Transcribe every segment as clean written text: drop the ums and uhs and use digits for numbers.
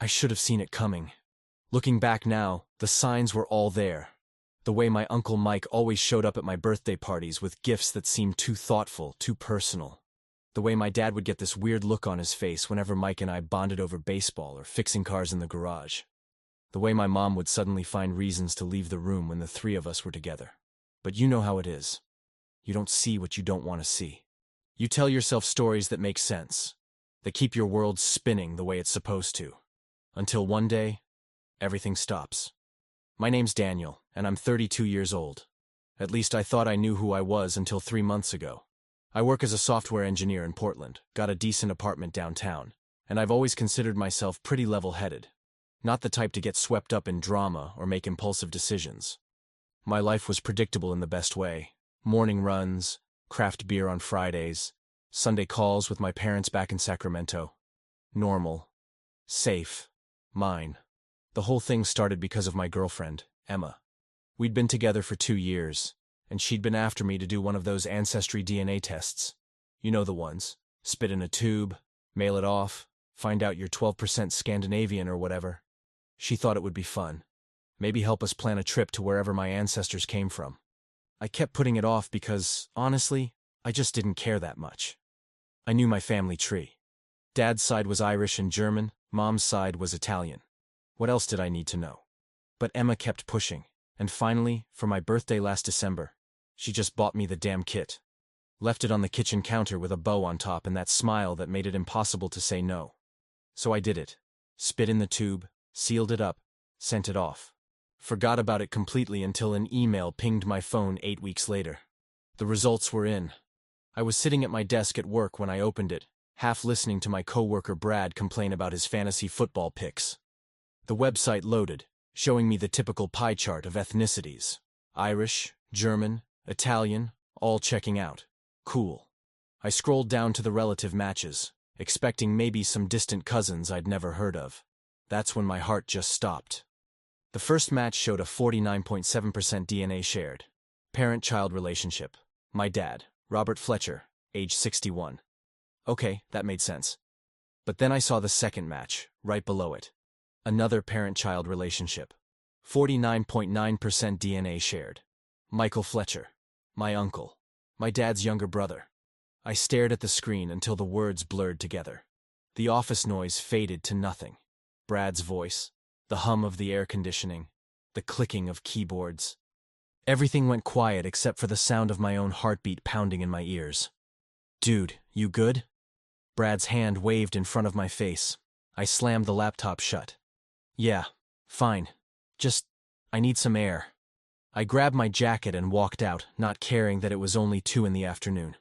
I should have seen it coming. Looking back now, the signs were all there. The way my Uncle Mike always showed up at my birthday parties with gifts that seemed too thoughtful, too personal. The way my dad would get this weird look on his face whenever Mike and I bonded over baseball or fixing cars in the garage. The way my mom would suddenly find reasons to leave the room when the three of us were together. But you know how it is. You don't see what you don't want to see. You tell yourself stories that make sense, that keep your world spinning the way it's supposed to. Until one day, everything stops. My name's Daniel, and I'm 32 years old. At least I thought I knew who I was until 3 months ago. I work as a software engineer in Portland, got a decent apartment downtown, and I've always considered myself pretty level-headed. Not the type to get swept up in drama or make impulsive decisions. My life was predictable in the best way. Morning runs, craft beer on Fridays, Sunday calls with my parents back in Sacramento. Normal. Safe. Mine. The whole thing started because of my girlfriend, Emma. We'd been together for 2 years, and she'd been after me to do one of those ancestry DNA tests. You know the ones. Spit in a tube, mail it off, find out you're 12% Scandinavian or whatever. She thought it would be fun. Maybe help us plan a trip to wherever my ancestors came from. I kept putting it off because, honestly, I just didn't care that much. I knew my family tree. Dad's side was Irish and German, Mom's side was Italian. What else did I need to know? But Emma kept pushing, and finally, for my birthday last December, she just bought me the damn kit. Left it on the kitchen counter with a bow on top and that smile that made it impossible to say no. So I did it. Spit in the tube, sealed it up, sent it off. Forgot about it completely until an email pinged my phone 8 weeks later. The results were in. I was sitting at my desk at work when I opened it, half listening to my coworker Brad complain about his fantasy football picks. The website loaded, showing me the typical pie chart of ethnicities. Irish, German, Italian, all checking out. Cool. I scrolled down to the relative matches, expecting maybe some distant cousins I'd never heard of. That's when my heart just stopped. The first match showed a 49.7% DNA shared. Parent-child relationship. My dad, Robert Fletcher, age 61. Okay, that made sense. But then I saw the second match, right below it. Another parent-child relationship. 49.9% DNA shared. Michael Fletcher. My uncle. My dad's younger brother. I stared at the screen until the words blurred together. The office noise faded to nothing. Brad's voice. The hum of the air conditioning, the clicking of keyboards. Everything went quiet except for the sound of my own heartbeat pounding in my ears. Dude, you good? Brad's hand waved in front of my face. I slammed the laptop shut. Yeah, fine. I need some air. I grabbed my jacket and walked out, not caring that it was only 2 in the afternoon.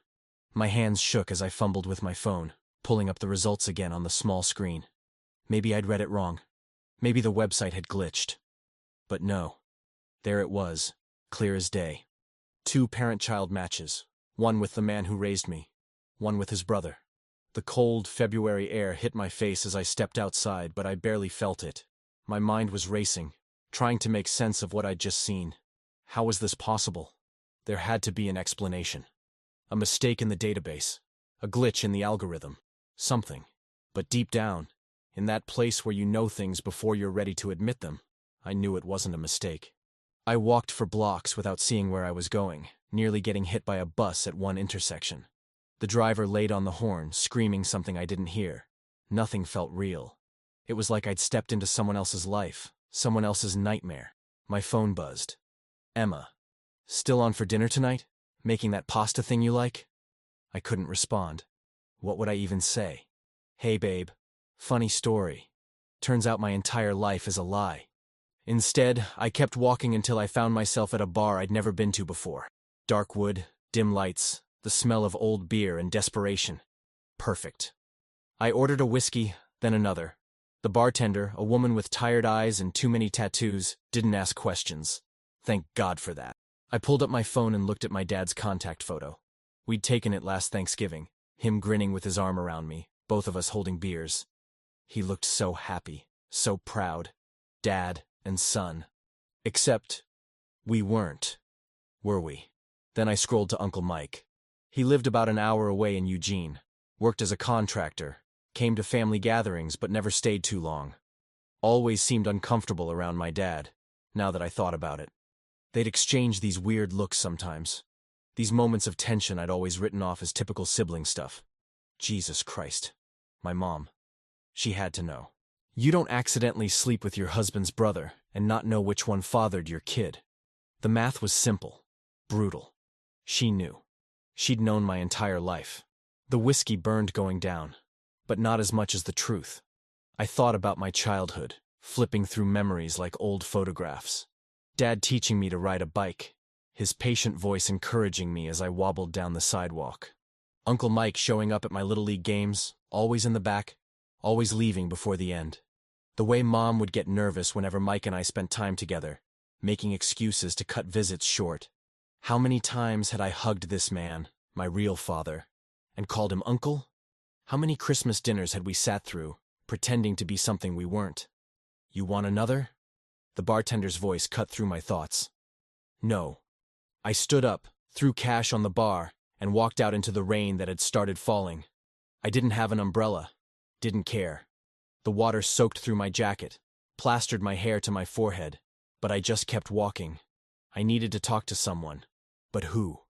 My hands shook as I fumbled with my phone, pulling up the results again on the small screen. Maybe I'd read it wrong. Maybe the website had glitched. But no. There it was, clear as day. 2 parent-child matches, one with the man who raised me, one with his brother. The cold February air hit my face as I stepped outside, but I barely felt it. My mind was racing, trying to make sense of what I'd just seen. How was this possible? There had to be an explanation. A mistake in the database, a glitch in the algorithm, something. But deep down, in that place where you know things before you're ready to admit them, I knew it wasn't a mistake. I walked for blocks without seeing where I was going, nearly getting hit by a bus at one intersection. The driver laid on the horn, screaming something I didn't hear. Nothing felt real. It was like I'd stepped into someone else's life, someone else's nightmare. My phone buzzed. Emma. Still on for dinner tonight? Making that pasta thing you like? I couldn't respond. What would I even say? Hey babe. Funny story. Turns out my entire life is a lie. Instead, I kept walking until I found myself at a bar I'd never been to before. Dark wood, dim lights, the smell of old beer and desperation. Perfect. I ordered a whiskey, then another. The bartender, a woman with tired eyes and too many tattoos, didn't ask questions. Thank God for that. I pulled up my phone and looked at my dad's contact photo. We'd taken it last Thanksgiving, him grinning with his arm around me, both of us holding beers. He looked so happy, so proud. Dad and son. Except, we weren't. Were we? Then I scrolled to Uncle Mike. He lived about an hour away in Eugene, worked as a contractor, came to family gatherings but never stayed too long. Always seemed uncomfortable around my dad, now that I thought about it. They'd exchange these weird looks sometimes. These moments of tension I'd always written off as typical sibling stuff. Jesus Christ. My mom. She had to know. You don't accidentally sleep with your husband's brother and not know which one fathered your kid. The math was simple. Brutal. She knew. She'd known my entire life. The whiskey burned going down, but not as much as the truth. I thought about my childhood, flipping through memories like old photographs. Dad teaching me to ride a bike, his patient voice encouraging me as I wobbled down the sidewalk. Uncle Mike showing up at my Little League games, always in the back, always leaving before the end. The way Mom would get nervous whenever Mike and I spent time together, making excuses to cut visits short. How many times had I hugged this man, my real father, and called him Uncle? How many Christmas dinners had we sat through, pretending to be something we weren't? You want another? The bartender's voice cut through my thoughts. No. I stood up, threw cash on the bar, and walked out into the rain that had started falling. I didn't have an umbrella. Didn't care. The water soaked through my jacket, plastered my hair to my forehead, but I just kept walking. I needed to talk to someone. But who?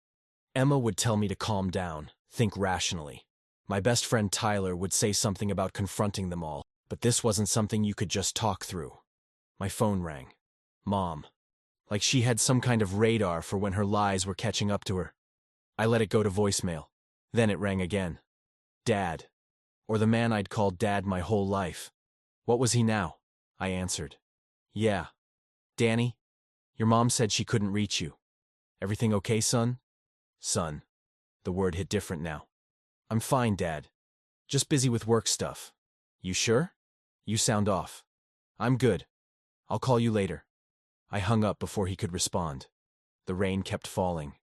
Emma would tell me to calm down, think rationally. My best friend Tyler would say something about confronting them all, but this wasn't something you could just talk through. My phone rang. Mom. Like she had some kind of radar for when her lies were catching up to her. I let it go to voicemail. Then it rang again. Dad. Or the man I'd called Dad my whole life. What was he now? I answered. Yeah. Danny? Your mom said she couldn't reach you. Everything okay, son? Son. The word hit different now. I'm fine, Dad. Just busy with work stuff. You sure? You sound off. I'm good. I'll call you later. I hung up before he could respond. The rain kept falling.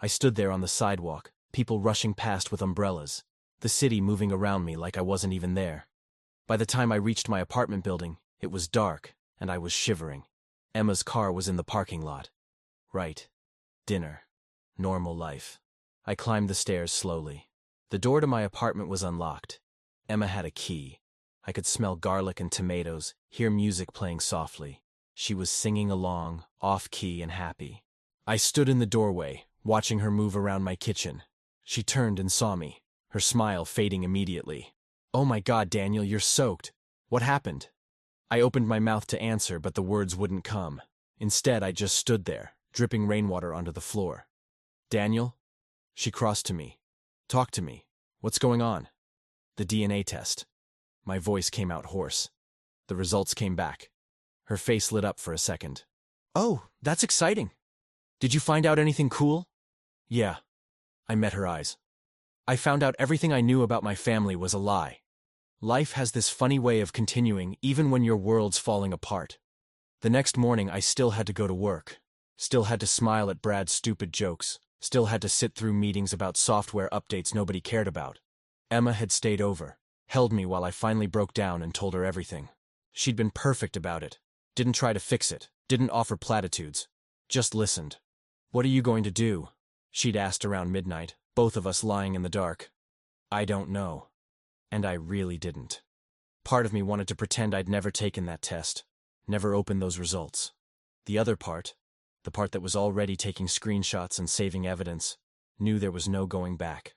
I stood there on the sidewalk, people rushing past with umbrellas, the city moving around me like I wasn't even there. By the time I reached my apartment building, it was dark, and I was shivering. Emma's car was in the parking lot. Right. Dinner. Normal life. I climbed the stairs slowly. The door to my apartment was unlocked. Emma had a key. I could smell garlic and tomatoes, hear music playing softly. She was singing along, off-key and happy. I stood in the doorway, watching her move around my kitchen. She turned and saw me, her smile fading immediately. Oh my God, Daniel, you're soaked. What happened? I opened my mouth to answer, but the words wouldn't come. Instead, I just stood there, dripping rainwater onto the floor. Daniel? She crossed to me. Talk to me. What's going on? The DNA test. My voice came out hoarse. The results came back. Her face lit up for a second. Oh, that's exciting. Did you find out anything cool? Yeah. I met her eyes. I found out everything I knew about my family was a lie. Life has this funny way of continuing even when your world's falling apart. The next morning I still had to go to work. Still had to smile at Brad's stupid jokes. Still had to sit through meetings about software updates nobody cared about. Emma had stayed over, held me while I finally broke down and told her everything. She'd been perfect about it. Didn't try to fix it. Didn't offer platitudes. Just listened. What are you going to do? She'd asked around midnight, both of us lying in the dark. I don't know. And I really didn't. Part of me wanted to pretend I'd never taken that test, never opened those results. The other part, the part that was already taking screenshots and saving evidence, knew there was no going back.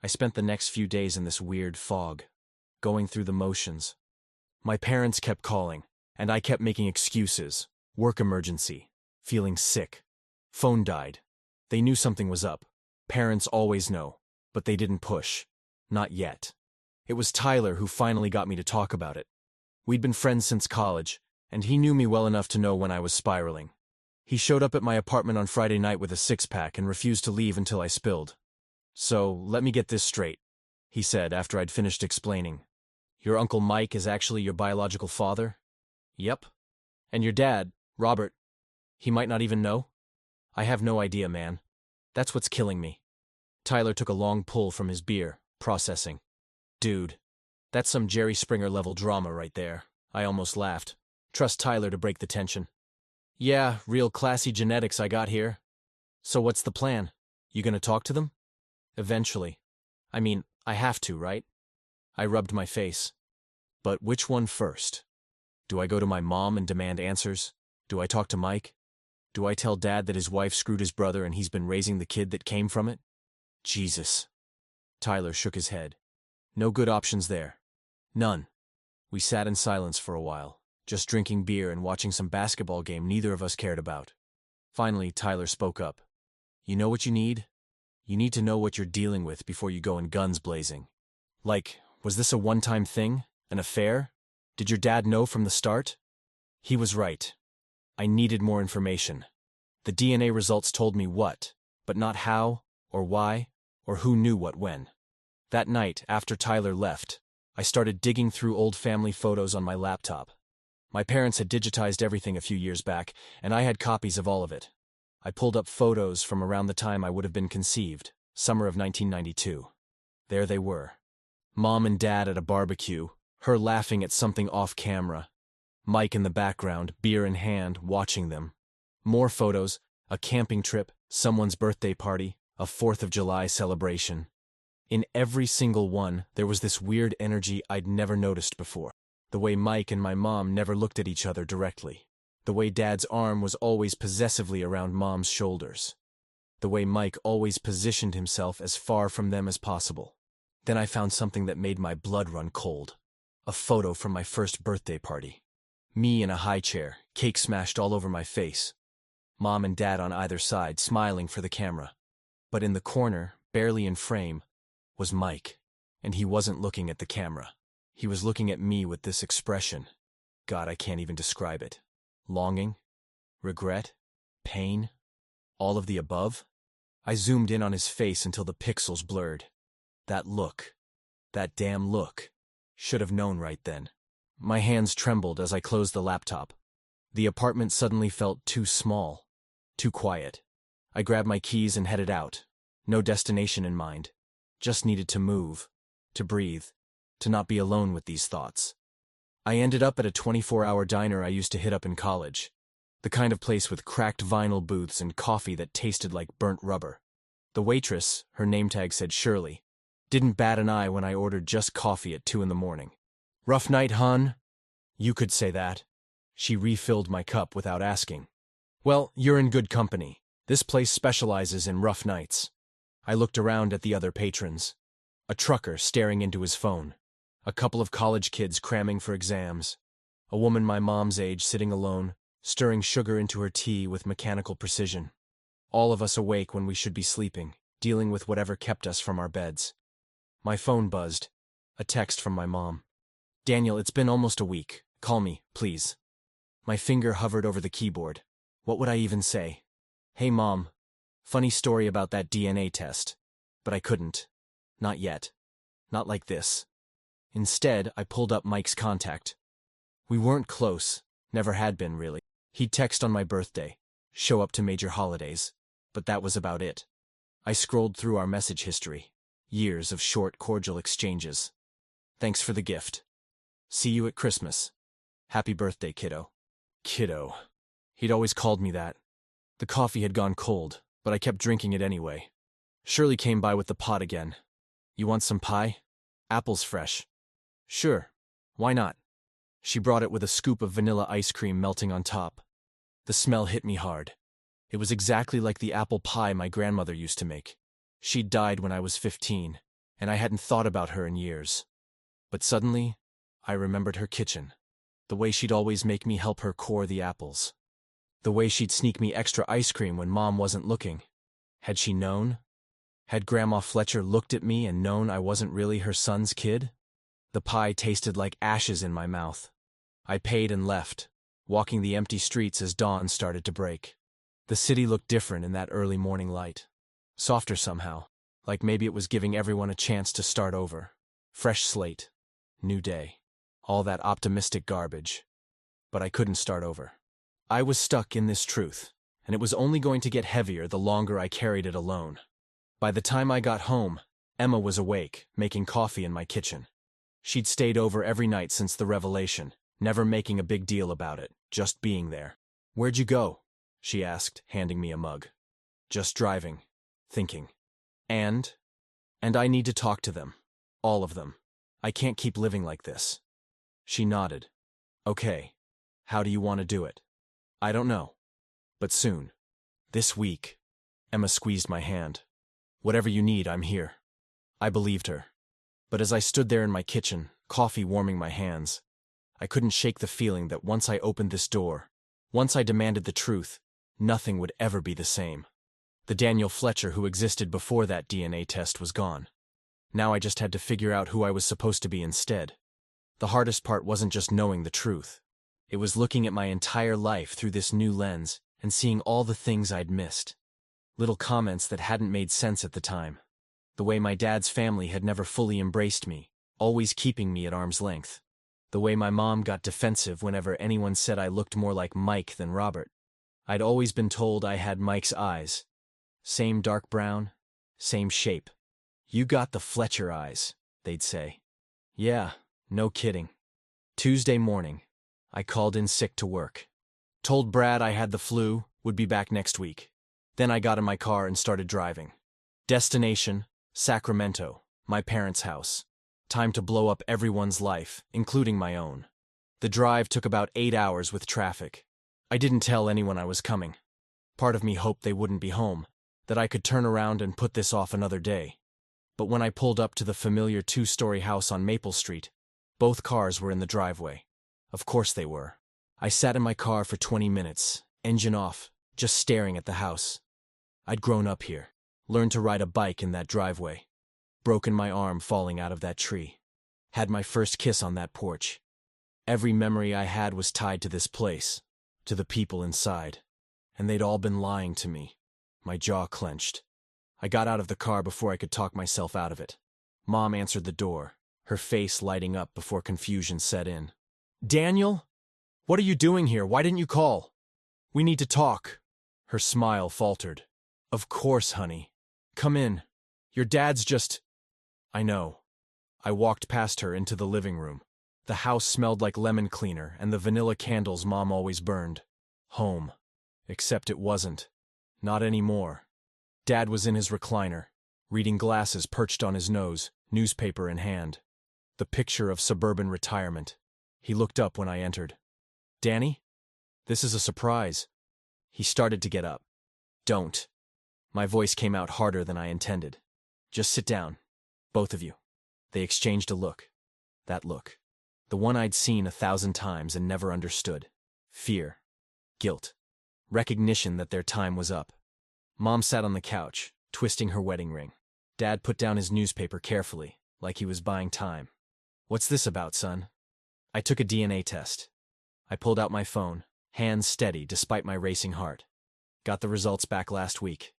I spent the next few days in this weird fog, going through the motions. My parents kept calling, and I kept making excuses. Work emergency. Feeling sick. Phone died. They knew something was up. Parents always know, but they didn't push. Not yet. It was Tyler who finally got me to talk about it. We'd been friends since college, and he knew me well enough to know when I was spiraling. He showed up at my apartment on Friday night with a six-pack and refused to leave until I spilled. So, let me get this straight, he said after I'd finished explaining. Your Uncle Mike is actually your biological father? Yep. And your dad, Robert, he might not even know? I have no idea, man. That's what's killing me. Tyler took a long pull from his beer, processing. Dude, that's some Jerry Springer-level drama right there. I almost laughed. Trust Tyler to break the tension. Yeah, real classy genetics I got here. So what's the plan? You gonna talk to them? Eventually. I mean, I have to, right? I rubbed my face. But which one first? Do I go to my mom and demand answers? Do I talk to Mike? Do I tell Dad that his wife screwed his brother and he's been raising the kid that came from it? Jesus. Tyler shook his head. No good options there. None. We sat in silence for a while, just drinking beer and watching some basketball game neither of us cared about. Finally, Tyler spoke up. You know what you need? You need to know what you're dealing with before you go in guns blazing. Like, was this a one-time thing? An affair? Did your dad know from the start? He was right. I needed more information. The DNA results told me what, but not how, or why, or who knew what when. That night, after Tyler left, I started digging through old family photos on my laptop. My parents had digitized everything a few years back, and I had copies of all of it. I pulled up photos from around the time I would have been conceived, summer of 1992. There they were. Mom and Dad at a barbecue, her laughing at something off camera. Mike in the background, beer in hand, watching them. More photos, a camping trip, someone's birthday party, a 4th of July celebration. In every single one, there was this weird energy I'd never noticed before. The way Mike and my mom never looked at each other directly. The way Dad's arm was always possessively around Mom's shoulders. The way Mike always positioned himself as far from them as possible. Then I found something that made my blood run cold. A photo from my first birthday party. Me in a high chair, cake smashed all over my face. Mom and Dad on either side, smiling for the camera. But in the corner, barely in frame, was Mike. And he wasn't looking at the camera. He was looking at me with this expression. God, I can't even describe it. Longing? Regret? Pain? All of the above? I zoomed in on his face until the pixels blurred. That look. That damn look. Should have known right then. My hands trembled as I closed the laptop. The apartment suddenly felt too small. Too quiet. I grabbed my keys and headed out. No destination in mind. Just needed to move. To breathe. To not be alone with these thoughts. I ended up at a 24-hour diner I used to hit up in college. The kind of place with cracked vinyl booths and coffee that tasted like burnt rubber. The waitress, her name tag said Shirley, didn't bat an eye when I ordered just coffee at 2 in the morning. Rough night, hun? You could say that. She refilled my cup without asking. Well, you're in good company. This place specializes in rough nights. I looked around at the other patrons. A trucker staring into his phone. A couple of college kids cramming for exams. A woman my mom's age sitting alone, stirring sugar into her tea with mechanical precision. All of us awake when we should be sleeping, dealing with whatever kept us from our beds. My phone buzzed. A text from my mom. Daniel, it's been almost a week. Call me, please. My finger hovered over the keyboard. What would I even say? Hey, Mom. Funny story about that DNA test. But I couldn't. Not yet. Not like this. Instead, I pulled up Mike's contact. We weren't close. Never had been, really. He'd text on my birthday. Show up to major holidays. But that was about it. I scrolled through our message history. Years of short, cordial exchanges. Thanks for the gift. See you at Christmas. Happy birthday, kiddo. Kiddo. He'd always called me that. The coffee had gone cold, but I kept drinking it anyway. Shirley came by with the pot again. You want some pie? Apple's fresh. Sure. Why not? She brought it with a scoop of vanilla ice cream melting on top. The smell hit me hard. It was exactly like the apple pie my grandmother used to make. She'd died when I was 15, and I hadn't thought about her in years. But suddenly, I remembered her kitchen. The way she'd always make me help her core the apples. The way she'd sneak me extra ice cream when Mom wasn't looking. Had she known? Had Grandma Fletcher looked at me and known I wasn't really her son's kid? The pie tasted like ashes in my mouth. I paid and left, walking the empty streets as dawn started to break. The city looked different in that early morning light. Softer somehow, like maybe it was giving everyone a chance to start over. Fresh slate. New day. All that optimistic garbage. But I couldn't start over. I was stuck in this truth, and it was only going to get heavier the longer I carried it alone. By the time I got home, Emma was awake, making coffee in my kitchen. She'd stayed over every night since the revelation, never making a big deal about it, just being there. Where'd you go? She asked, handing me a mug. Just driving. Thinking. And I need to talk to them. All of them. I can't keep living like this. She nodded. Okay. How do you want to do it? I don't know. But soon. This week. Emma squeezed my hand. Whatever you need, I'm here. I believed her. But as I stood there in my kitchen, coffee warming my hands, I couldn't shake the feeling that once I opened this door, once I demanded the truth, nothing would ever be the same. The Daniel Fletcher who existed before that DNA test was gone. Now I just had to figure out who I was supposed to be instead. The hardest part wasn't just knowing the truth. It was looking at my entire life through this new lens and seeing all the things I'd missed. Little comments that hadn't made sense at the time. The way my dad's family had never fully embraced me, always keeping me at arm's length. The way my mom got defensive whenever anyone said I looked more like Mike than Robert. I'd always been told I had Mike's eyes. Same dark brown, same shape. You got the Fletcher eyes, they'd say. Yeah, no kidding. Tuesday morning, I called in sick to work. Told Brad I had the flu, would be back next week. Then I got in my car and started driving. Destination, Sacramento, my parents' house. Time to blow up everyone's life, including my own. The drive took about 8 hours with traffic. I didn't tell anyone I was coming. Part of me hoped they wouldn't be home, that I could turn around and put this off another day. But when I pulled up to the familiar 2-story house on Maple Street, both cars were in the driveway. Of course they were. I sat in my car for 20 minutes, engine off, just staring at the house. I'd grown up here, learned to ride a bike in that driveway, broken my arm falling out of that tree, had my first kiss on that porch. Every memory I had was tied to this place, to the people inside, and they'd all been lying to me. My jaw clenched. I got out of the car before I could talk myself out of it. Mom answered the door, her face lighting up before confusion set in. Daniel? What are you doing here? Why didn't you call? We need to talk. Her smile faltered. Of course, honey. Come in. Your dad's just... I know. I walked past her into the living room. The house smelled like lemon cleaner and the vanilla candles Mom always burned. Home. Except it wasn't. Not anymore. Dad was in his recliner, reading glasses perched on his nose, newspaper in hand. The picture of suburban retirement. He looked up when I entered. Danny? This is a surprise. He started to get up. Don't. My voice came out harder than I intended. Just sit down. Both of you. They exchanged a look. That look. The one I'd seen 1,000 times and never understood. Fear. Guilt. Recognition that their time was up. Mom sat on the couch, twisting her wedding ring. Dad put down his newspaper carefully, like he was buying time. What's this about, son? I took a DNA test. I pulled out my phone, hands steady despite my racing heart. Got the results back last week.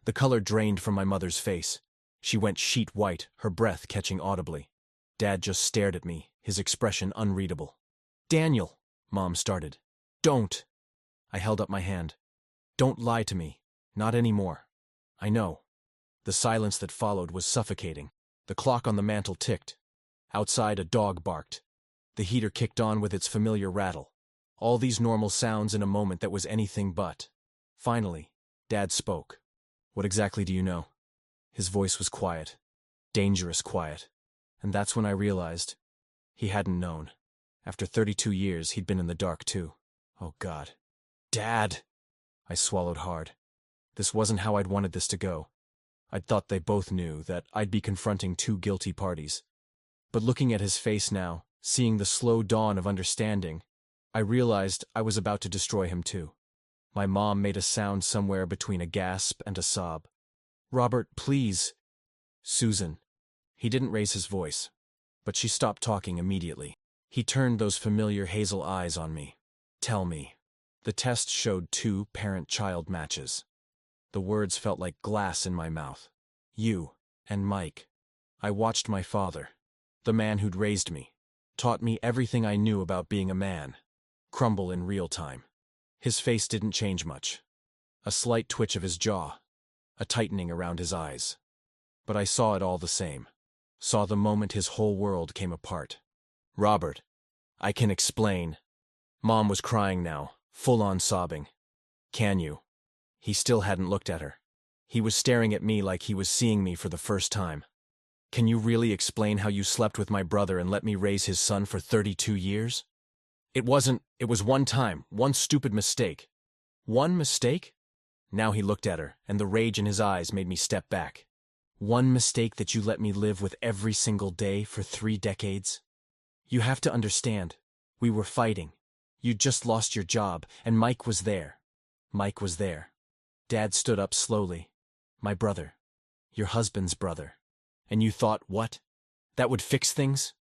The color drained from my mother's face. She went sheet white, her breath catching audibly. Dad just stared at me, his expression unreadable. Daniel, Mom started. Don't. I held up my hand. Don't lie to me. Not anymore. I know. The silence that followed was suffocating. The clock on the mantel ticked. Outside, a dog barked. The heater kicked on with its familiar rattle. All these normal sounds in a moment that was anything but. Finally, Dad spoke. What exactly do you know? His voice was quiet. Dangerous quiet. And that's when I realized he hadn't known. After 32 years, he'd been in the dark too. Oh, God. Dad! I swallowed hard. This wasn't how I'd wanted this to go. I'd thought they both knew that I'd be confronting two guilty parties. But looking at his face now, seeing the slow dawn of understanding, I realized I was about to destroy him too. My mom made a sound somewhere between a gasp and a sob. Robert, please. Susan. He didn't raise his voice, but she stopped talking immediately. He turned those familiar hazel eyes on me. Tell me. The test showed 2 parent-child matches. The words felt like glass in my mouth. You and Mike. I watched my father, the man who'd raised me, taught me everything I knew about being a man, crumble in real time. His face didn't change much. A slight twitch of his jaw, a tightening around his eyes. But I saw it all the same. Saw the moment his whole world came apart. Robert, I can explain. Mom was crying now, full-on sobbing. Can you? He still hadn't looked at her. He was staring at me like he was seeing me for the first time. Can you really explain how you slept with my brother and let me raise his son for 32 years? It was one time, one stupid mistake. One mistake? Now he looked at her, and the rage in his eyes made me step back. One mistake that you let me live with every single day for 3 decades? You have to understand. We were fighting. You'd just lost your job, and Mike was there. Mike was there. Dad stood up slowly. My brother. Your husband's brother. And you thought, what? That would fix things?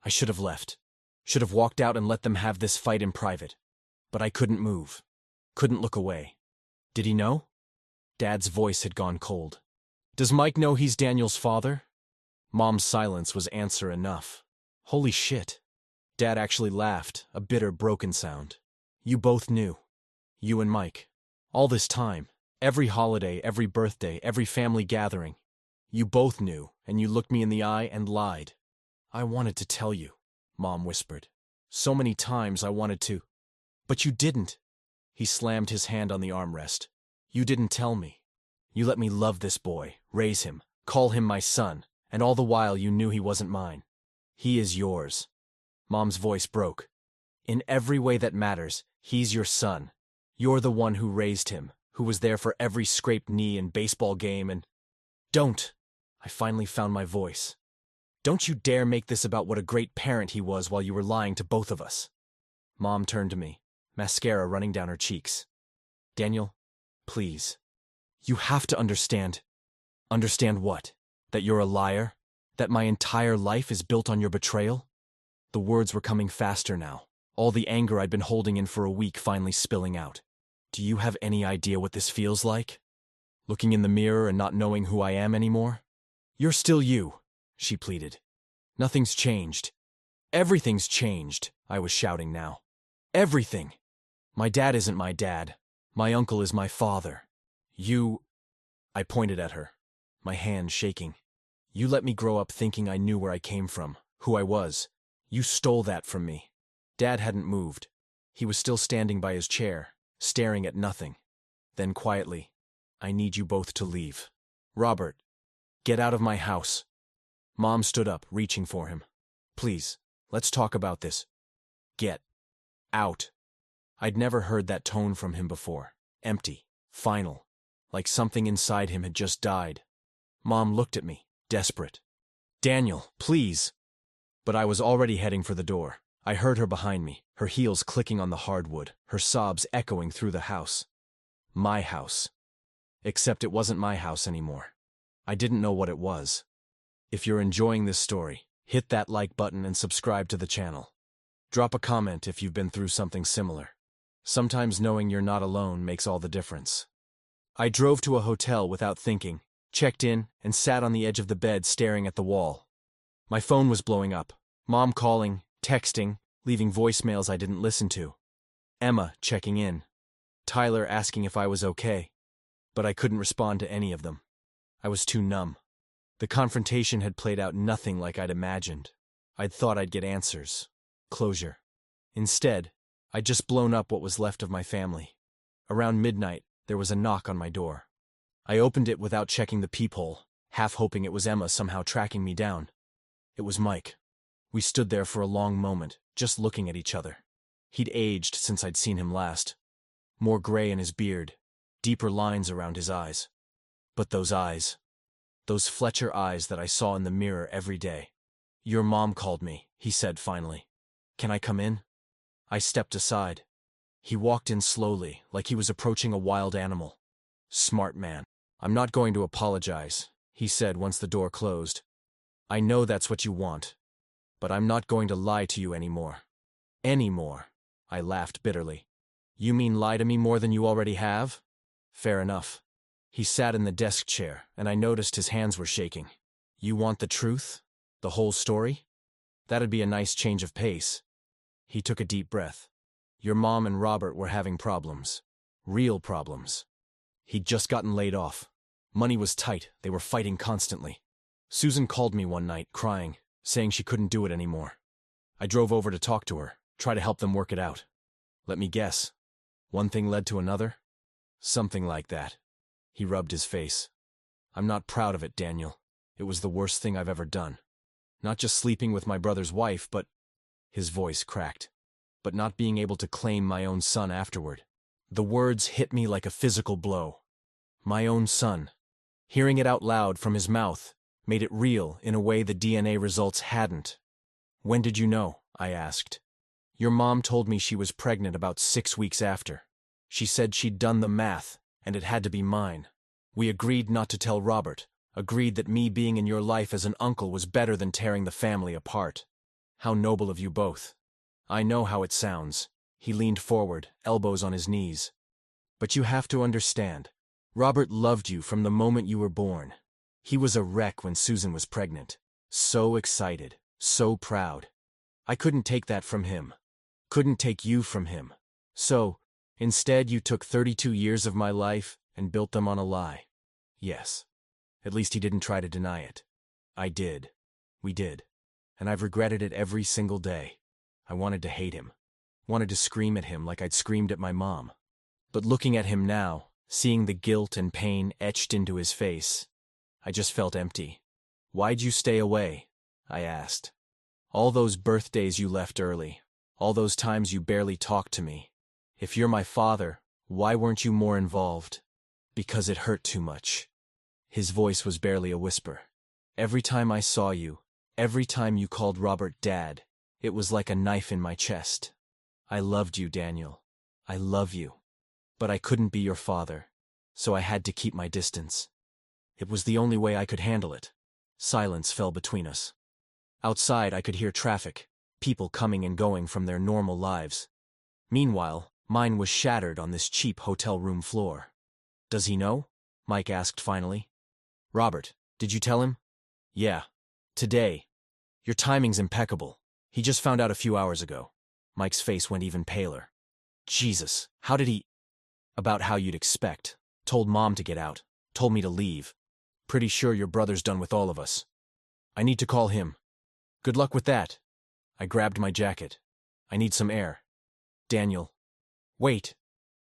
I should have left. Should have walked out and let them have this fight in private. But I couldn't move. Couldn't look away. Did he know? Dad's voice had gone cold. Does Mike know he's Daniel's father? Mom's silence was answer enough. Holy shit. Dad actually laughed, a bitter, broken sound. You both knew. You and Mike. All this time. Every holiday, every birthday, every family gathering. You both knew, and you looked me in the eye and lied. I wanted to tell you, Mom whispered. So many times I wanted to. But you didn't. He slammed his hand on the armrest. You didn't tell me. You let me love this boy, raise him, call him my son, and all the while you knew he wasn't mine. He is yours. Mom's voice broke. In every way that matters, he's your son. You're the one who raised him, who was there for every scraped knee and baseball game and… Don't! I finally found my voice. Don't you dare make this about what a great parent he was while you were lying to both of us. Mom turned to me, mascara running down her cheeks. Daniel, please. You have to understand. Understand what? That you're a liar? That my entire life is built on your betrayal? The words were coming faster now, all the anger I'd been holding in for a week finally spilling out. Do you have any idea what this feels like? Looking in the mirror and not knowing who I am anymore? You're still you, she pleaded. Nothing's changed. Everything's changed, I was shouting now. Everything. My dad isn't my dad. My uncle is my father. You… I pointed at her, my hand shaking. You let me grow up thinking I knew where I came from, who I was. You stole that from me. Dad hadn't moved. He was still standing by his chair, staring at nothing. Then quietly, I need you both to leave. Robert, get out of my house. Mom stood up, reaching for him. Please, let's talk about this. Get out. I'd never heard that tone from him before. Empty, final, like something inside him had just died. Mom looked at me, desperate. Daniel, please. But I was already heading for the door. I heard her behind me, her heels clicking on the hardwood, her sobs echoing through the house. My house. Except it wasn't my house anymore. I didn't know what it was. If you're enjoying this story, hit that like button and subscribe to the channel. Drop a comment if you've been through something similar. Sometimes knowing you're not alone makes all the difference. I drove to a hotel without thinking, checked in, and sat on the edge of the bed staring at the wall. My phone was blowing up. Mom calling, texting, leaving voicemails I didn't listen to. Emma checking in. Tyler asking if I was okay. But I couldn't respond to any of them. I was too numb. The confrontation had played out nothing like I'd imagined. I'd thought I'd get answers. Closure. Instead, I'd just blown up what was left of my family. Around midnight, there was a knock on my door. I opened it without checking the peephole, half hoping it was Emma somehow tracking me down. It was Mike. We stood there for a long moment, just looking at each other. He'd aged since I'd seen him last. More gray in his beard, deeper lines around his eyes. But those eyes. Those Fletcher eyes that I saw in the mirror every day. Your mom called me, he said finally. Can I come in? I stepped aside. He walked in slowly, like he was approaching a wild animal. Smart man. I'm not going to apologize, he said once the door closed. I know that's what you want. But I'm not going to lie to you anymore. Anymore. I laughed bitterly. You mean lie to me more than you already have? Fair enough. He sat in the desk chair, and I noticed his hands were shaking. You want the truth? The whole story? That'd be a nice change of pace. He took a deep breath. Your mom and Robert were having problems. Real problems. He'd just gotten laid off. Money was tight, they were fighting constantly. Susan called me one night, crying, saying she couldn't do it anymore. I drove over to talk to her, try to help them work it out. Let me guess. One thing led to another? Something like that. He rubbed his face. I'm not proud of it, Daniel. It was the worst thing I've ever done. Not just sleeping with my brother's wife, but… His voice cracked. but not being able to claim my own son afterward. The words hit me like a physical blow. My own son. Hearing it out loud from his mouth made it real in a way the DNA results hadn't. "When did you know?" I asked. "Your mom told me she was pregnant about 6 weeks after. She said she'd done the math, and it had to be mine. We agreed not to tell Robert, agreed that me being in your life as an uncle was better than tearing the family apart. How noble of you both. I know how it sounds." He leaned forward, elbows on his knees. "But you have to understand. Robert loved you from the moment you were born. He was a wreck when Susan was pregnant. So excited, so proud. I couldn't take that from him. Couldn't take you from him. So, instead you took 32 years of my life and built them on a lie. Yes. At least he didn't try to deny it. I did. We did. And I've regretted it every single day. I wanted to hate him. Wanted to scream at him like I'd screamed at my mom. But looking at him now, seeing the guilt and pain etched into his face, I just felt empty. Why'd you stay away? I asked. All those birthdays you left early. All those times you barely talked to me. If you're my father, why weren't you more involved? Because it hurt too much. His voice was barely a whisper. Every time I saw you, every time you called Robert Dad, it was like a knife in my chest. I loved you, Daniel. I love you. But I couldn't be your father, so I had to keep my distance. It was the only way I could handle it. Silence fell between us. Outside, I could hear traffic, people coming and going from their normal lives. Meanwhile, mine was shattered on this cheap hotel room floor. "Does he know?" Mike asked finally. "Robert, did you tell him?" "Yeah. Today. Your timing's impeccable. He just found out a few hours ago." Mike's face went even paler. "Jesus, how did he—" "About how you'd expect. Told Mom to get out. Told me to leave. Pretty sure your brother's done with all of us. I need to call him. Good luck with that." I grabbed my jacket. "I need some air." "Daniel." "Wait."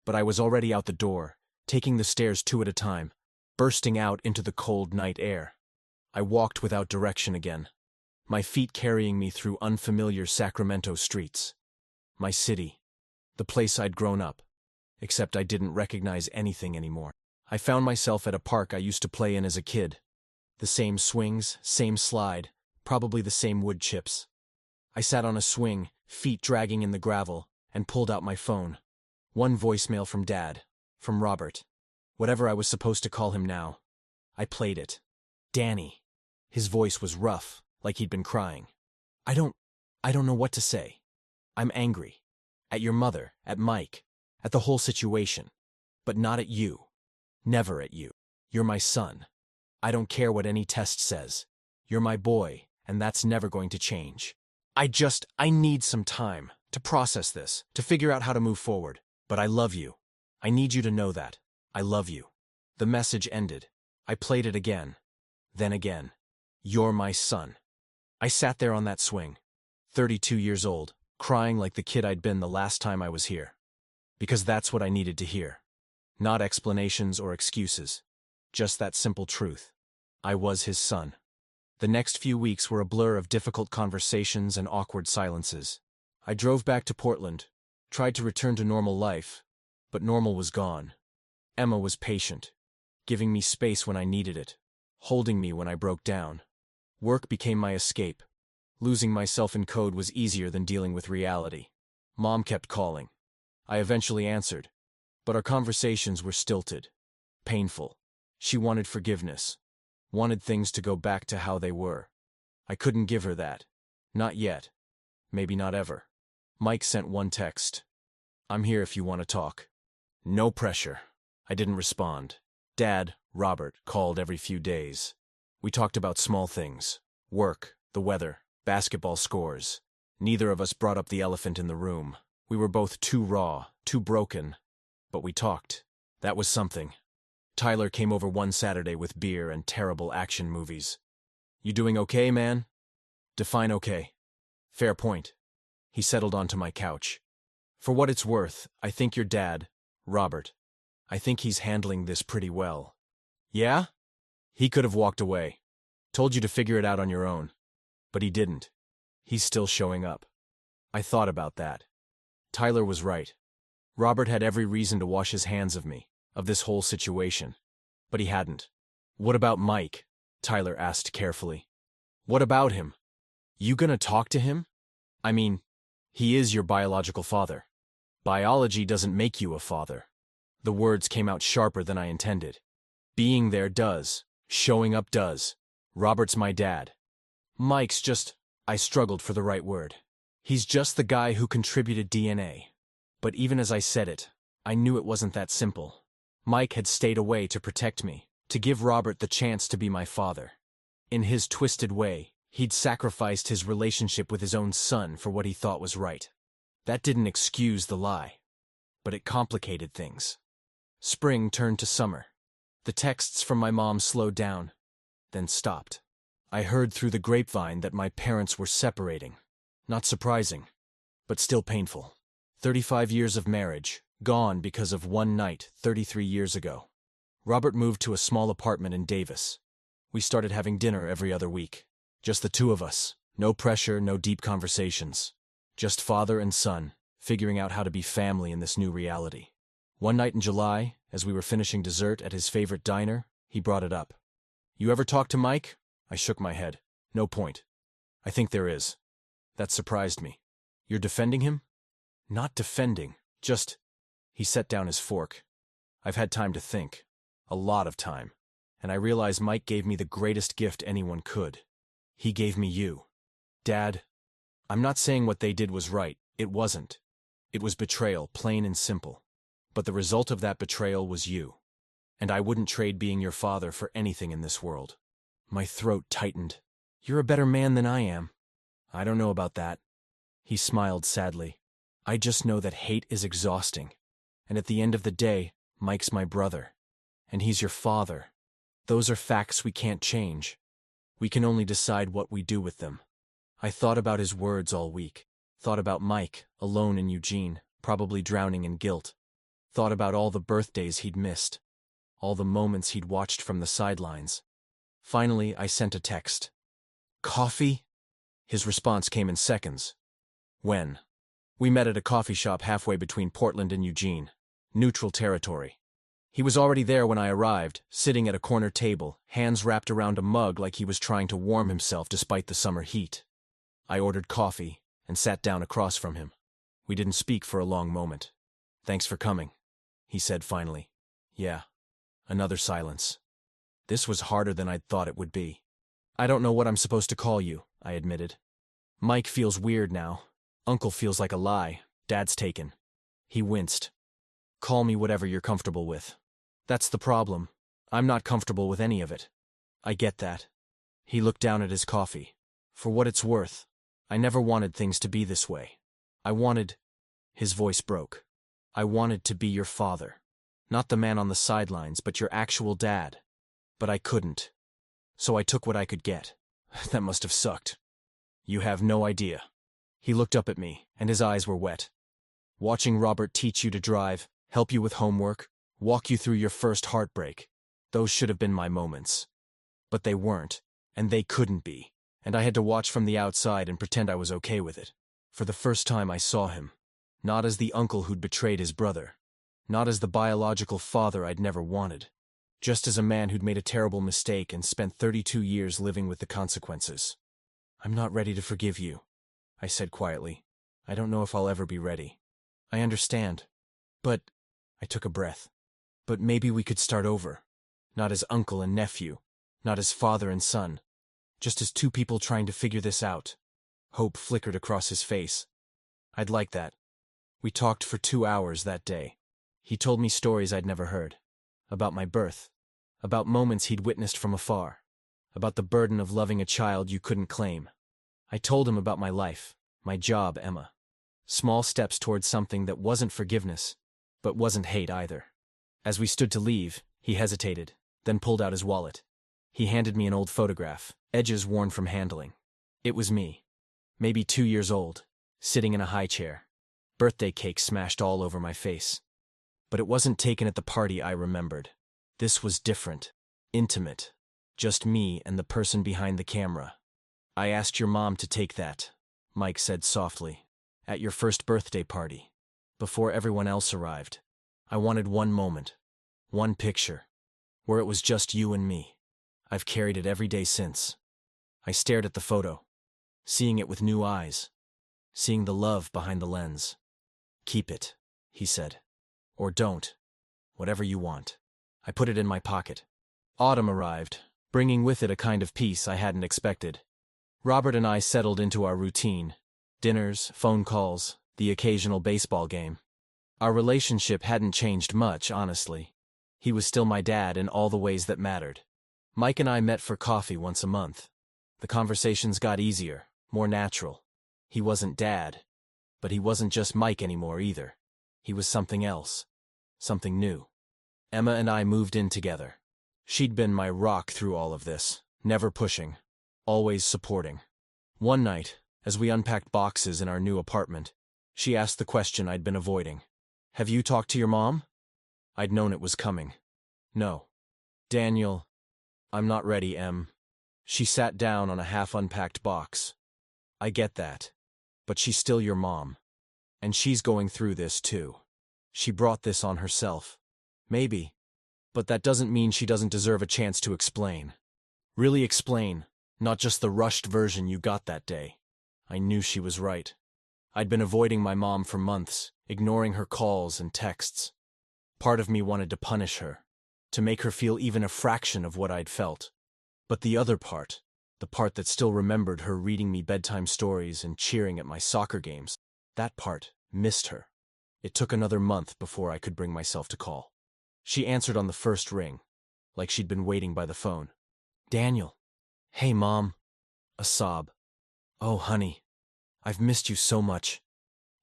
But I was already out the door, taking the stairs 2 at a time, bursting out into the cold night air. I walked without direction again, my feet carrying me through unfamiliar Sacramento streets. My city. The place I'd grown up. Except I didn't recognize anything anymore. I found myself at a park I used to play in as a kid. The same swings, same slide, probably the same wood chips. I sat on a swing, feet dragging in the gravel, and pulled out my phone. One voicemail from Dad, from Robert. Whatever I was supposed to call him now. I played it. "Danny." His voice was rough, like he'd been crying. I don't know what to say. I'm angry. At your mother, at Mike, at the whole situation. But not at you. Never at you. You're my son. I don't care what any test says. You're my boy, and that's never going to change. I need some time to process this, to figure out how to move forward. But I love you. I need you to know that. I love you. The message ended. I played it again. Then again. You're my son. I sat there on that swing, 32 years old, crying like the kid I'd been the last time I was here. Because that's what I needed to hear. Not explanations or excuses. Just that simple truth. I was his son. The next few weeks were a blur of difficult conversations and awkward silences. I drove back to Portland, tried to return to normal life, but normal was gone. Emma was patient, giving me space when I needed it, holding me when I broke down. Work became my escape. Losing myself in code was easier than dealing with reality. Mom kept calling. I eventually answered, but our conversations were stilted, painful. She wanted forgiveness, wanted things to go back to how they were. I couldn't give her that. Not yet. Maybe not ever. Mike sent one text. "I'm here if you want to talk." No pressure. I didn't respond. Dad, Robert, called every few days. We talked about small things. Work, the weather, basketball scores. Neither of us brought up the elephant in the room. We were both too raw, too broken. But we talked. That was something. Tyler came over one Saturday with beer and terrible action movies. "You doing okay, man?" "Define okay." "Fair point." He settled onto my couch. "For what it's worth, I think your dad, Robert, I think he's handling this pretty well." "Yeah?" "He could have walked away. Told you to figure it out on your own. But he didn't. He's still showing up." I thought about that. Tyler was right. Robert had every reason to wash his hands of me, of this whole situation. But he hadn't. What about Mike? Tyler asked carefully. What about him? You gonna talk to him? I mean, he is your biological father. Biology doesn't make you a father. The words came out sharper than I intended. Being there does. Showing up does. Robert's my dad. Mike's just... I struggled for the right word. He's just the guy who contributed DNA. But even as I said it, I knew it wasn't that simple. Mike had stayed away to protect me, to give Robert the chance to be my father. In his twisted way, he'd sacrificed his relationship with his own son for what he thought was right. That didn't excuse the lie, but it complicated things. Spring turned to summer. The texts from my mom slowed down, then stopped. I heard through the grapevine that my parents were separating. Not surprising, but still painful. 35 years of marriage, gone because of one night 33 years ago. Robert moved to a small apartment in Davis. We started having dinner every other week. Just the two of us. No pressure, no deep conversations. Just father and son, figuring out how to be family in this new reality. One night in July, as we were finishing dessert at his favorite diner, he brought it up. You ever talk to Mike? I shook my head. No point. I think there is. That surprised me. You're defending him? Not defending, just... He set down his fork. I've had time to think. A lot of time. And I realize Mike gave me the greatest gift anyone could. He gave me you. Dad, I'm not saying what they did was right. It wasn't. It was betrayal, plain and simple. But the result of that betrayal was you. And I wouldn't trade being your father for anything in this world. My throat tightened. You're a better man than I am. I don't know about that. He smiled sadly. I just know that hate is exhausting. And at the end of the day, Mike's my brother. And he's your father. Those are facts we can't change. We can only decide what we do with them. I thought about his words all week. Thought about Mike, alone in Eugene, probably drowning in guilt. Thought about all the birthdays he'd missed. All the moments he'd watched from the sidelines. Finally, I sent a text. Coffee? His response came in seconds. When? We met at a coffee shop halfway between Portland and Eugene. Neutral territory. He was already there when I arrived, sitting at a corner table, hands wrapped around a mug like he was trying to warm himself despite the summer heat. I ordered coffee and sat down across from him. We didn't speak for a long moment. Thanks for coming, he said finally. Yeah. Another silence. This was harder than I'd thought it would be. I don't know what I'm supposed to call you, I admitted. Mike feels weird now. Uncle feels like a lie. Dad's taken. He winced. Call me whatever you're comfortable with. That's the problem. I'm not comfortable with any of it. I get that. He looked down at his coffee. For what it's worth, I never wanted things to be this way. I wanted... His voice broke. I wanted to be your father. Not the man on the sidelines, but your actual dad. But I couldn't. So I took what I could get. That must have sucked. You have no idea. He looked up at me, and his eyes were wet. Watching Robert teach you to drive, help you with homework, walk you through your first heartbreak. Those should have been my moments. But they weren't, and they couldn't be, and I had to watch from the outside and pretend I was okay with it. For the first time I saw him, not as the uncle who'd betrayed his brother, not as the biological father I'd never wanted, just as a man who'd made a terrible mistake and spent 32 years living with the consequences. I'm not ready to forgive you, I said quietly. I don't know if I'll ever be ready. I understand. But, I took a breath. But maybe we could start over. Not as uncle and nephew. Not as father and son. Just as two people trying to figure this out. Hope flickered across his face. I'd like that. We talked for 2 hours that day. He told me stories I'd never heard. About my birth. About moments he'd witnessed from afar. About the burden of loving a child you couldn't claim. I told him about my life. My job, Emma. Small steps towards something that wasn't forgiveness, but wasn't hate either. As we stood to leave, he hesitated, then pulled out his wallet. He handed me an old photograph, edges worn from handling. It was me, maybe 2 years old, sitting in a high chair, birthday cake smashed all over my face. But it wasn't taken at the party I remembered. This was different, intimate, just me and the person behind the camera. I asked your mom to take that, Mike said softly, at your first birthday party. before everyone else arrived. I wanted one moment, one picture, where it was just you and me. I've carried it every day since. I stared at the photo, seeing it with new eyes, seeing the love behind the lens. "Keep it," he said. "Or don't. Whatever you want." I put it in my pocket. Autumn arrived, bringing with it a kind of peace I hadn't expected. Robert and I settled into our routine. Dinners, phone calls, the occasional baseball game. Our relationship hadn't changed much, honestly. He was still my dad in all the ways that mattered. Mike and I met for coffee once a month. The conversations got easier, more natural. He wasn't Dad, but he wasn't just Mike anymore either. He was something else, something new. Emma and I moved in together. She'd been my rock through all of this, never pushing, always supporting. One night, as we unpacked boxes in our new apartment, she asked the question I'd been avoiding. "Have you talked to your mom?" I'd known it was coming. "No. Daniel, I'm not ready, Em." She sat down on a half-unpacked box. "I get that. But she's still your mom. And she's going through this too. She brought this on herself. Maybe. But that doesn't mean she doesn't deserve a chance to explain. Really explain, not just the rushed version you got that day." I knew she was right. I'd been avoiding my mom for months, ignoring her calls and texts. Part of me wanted to punish her, to make her feel even a fraction of what I'd felt. But the other part, the part that still remembered her reading me bedtime stories and cheering at my soccer games, that part missed her. It took another month before I could bring myself to call. She answered on the first ring, like she'd been waiting by the phone. "Daniel." "Hey, Mom." A sob. "Oh, honey, I've missed you so much."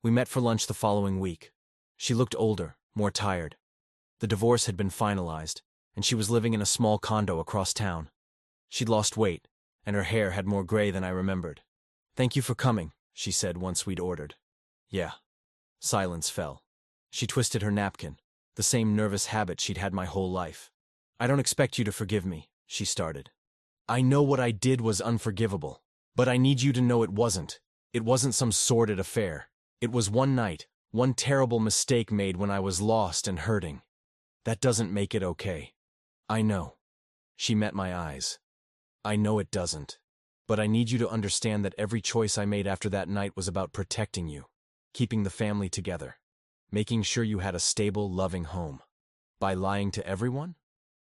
We met for lunch the following week. She looked older, more tired. The divorce had been finalized, and she was living in a small condo across town. She'd lost weight, and her hair had more gray than I remembered. "Thank you for coming," she said once we'd ordered. "Yeah." Silence fell. She twisted her napkin, the same nervous habit she'd had my whole life. "I don't expect you to forgive me," she started. "I know what I did was unforgivable, but I need you to know it wasn't. It wasn't some sordid affair. It was one night, one terrible mistake made when I was lost and hurting. That doesn't make it okay." "I know." She met my eyes. "I know it doesn't. But I need you to understand that every choice I made after that night was about protecting you, keeping the family together, making sure you had a stable, loving home." By lying to everyone?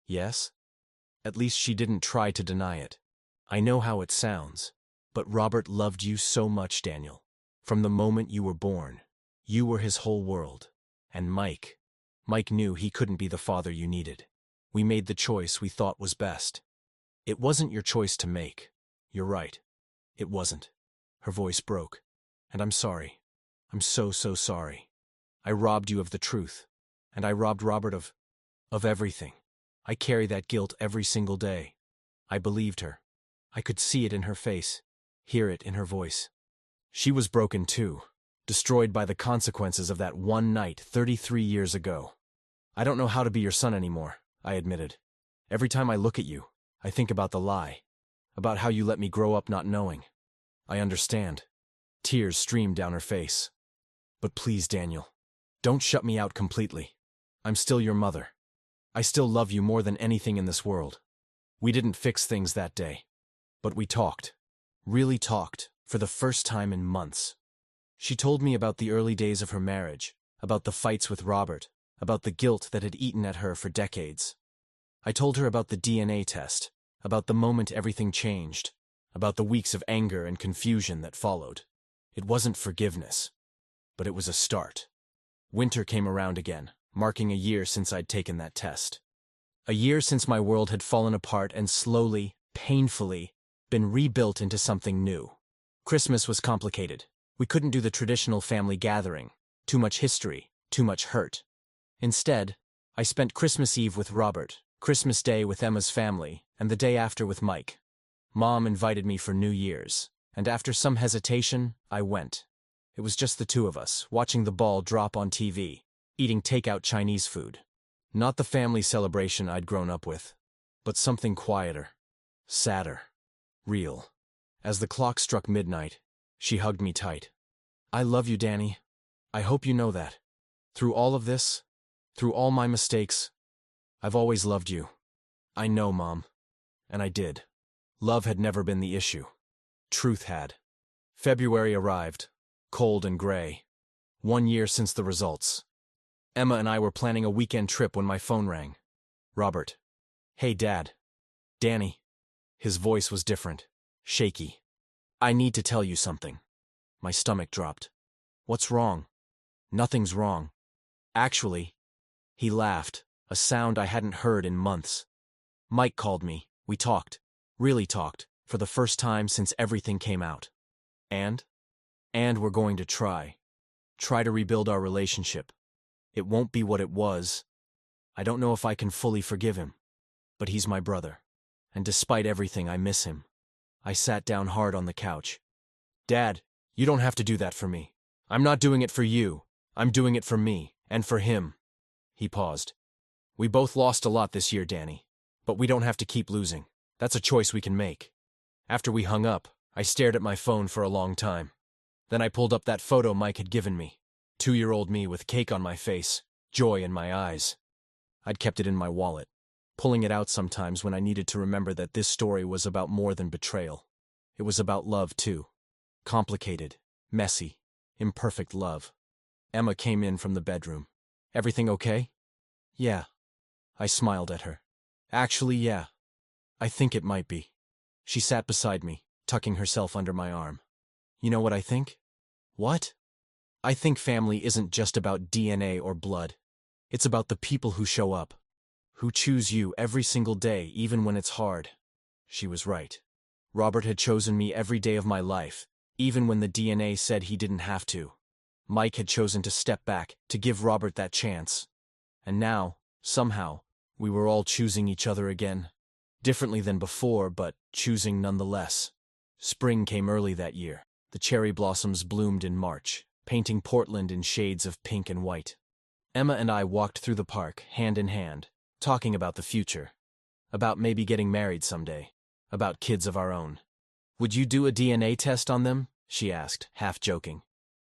Yes. At least she didn't try to deny it. "I know how it sounds, but Robert loved you so much, Daniel. From the moment you were born, you were his whole world. And Mike knew he couldn't be the father you needed. We made the choice we thought was best. It wasn't your choice to make. You're right. It wasn't." Her voice broke. "And I'm sorry. I'm so sorry. I robbed you of the truth. And I robbed Robert of everything. I carry that guilt every single day." I believed her. I could see it in her face, hear it in her voice. She was broken too, destroyed by the consequences of that one night 33 years ago. "I don't know how to be your son anymore," I admitted. "Every time I look at you, I think about the lie, about how you let me grow up not knowing." "I understand." Tears streamed down her face. "But please, Daniel, don't shut me out completely. I'm still your mother. I still love you more than anything in this world." We didn't fix things that day, but we talked. Really talked, for the first time in months. She told me about the early days of her marriage, about the fights with Robert, about the guilt that had eaten at her for decades. I told her about the DNA test, about the moment everything changed, about the weeks of anger and confusion that followed. It wasn't forgiveness, but it was a start. Winter came around again, marking a year since I'd taken that test. A year since my world had fallen apart and slowly, painfully, been rebuilt into something new. Christmas was complicated. We couldn't do the traditional family gathering. Too much history, too much hurt. Instead, I spent Christmas Eve with Robert, Christmas Day with Emma's family, and the day after with Mike. Mom invited me for New Year's, and after some hesitation, I went. It was just the two of us, watching the ball drop on TV, eating takeout Chinese food. Not the family celebration I'd grown up with, but something quieter, sadder, real. As the clock struck midnight, she hugged me tight. "I love you, Danny. I hope you know that." Through all of this, through all my mistakes, I've always loved you. I know, Mom. And I did. Love had never been the issue. Truth had. February arrived, cold and gray. 1 year since the results. Emma and I were planning a weekend trip when my phone rang. Robert. Hey, Dad. Danny. His voice was different, shaky. I need to tell you something. My stomach dropped. What's wrong? Nothing's wrong. Actually, he laughed, a sound I hadn't heard in months. Mike called me. We talked. Really talked, for the first time since everything came out. And we're going to try to rebuild our relationship. It won't be what it was. I don't know if I can fully forgive him. But he's my brother. And despite everything, I miss him. I sat down hard on the couch. Dad, you don't have to do that for me. I'm not doing it for you. I'm doing it for me, and for him. He paused. We both lost a lot this year, Danny. But we don't have to keep losing. That's a choice we can make. After we hung up, I stared at my phone for a long time. Then I pulled up that photo Mike had given me. 2-year-old me with cake on my face, joy in my eyes. I'd kept it in my wallet, pulling it out sometimes when I needed to remember that this story was about more than betrayal. It was about love, too. Complicated, messy, imperfect love. Emma came in from the bedroom. Everything okay? Yeah. I smiled at her. Actually, yeah. I think it might be. She sat beside me, tucking herself under my arm. You know what I think? What? I think family isn't just about DNA or blood. It's about the people who show up, who choose you every single day, even when it's hard. She was right. Robert had chosen me every day of my life, even when the DNA said he didn't have to. Mike had chosen to step back, to give Robert that chance. And now, somehow, we were all choosing each other again. Differently than before, but choosing nonetheless. Spring came early that year. The cherry blossoms bloomed in March, painting Portland in shades of pink and white. Emma and I walked through the park, hand in hand, talking about the future. About maybe getting married someday. About kids of our own. Would you do a DNA test on them? She asked, half joking.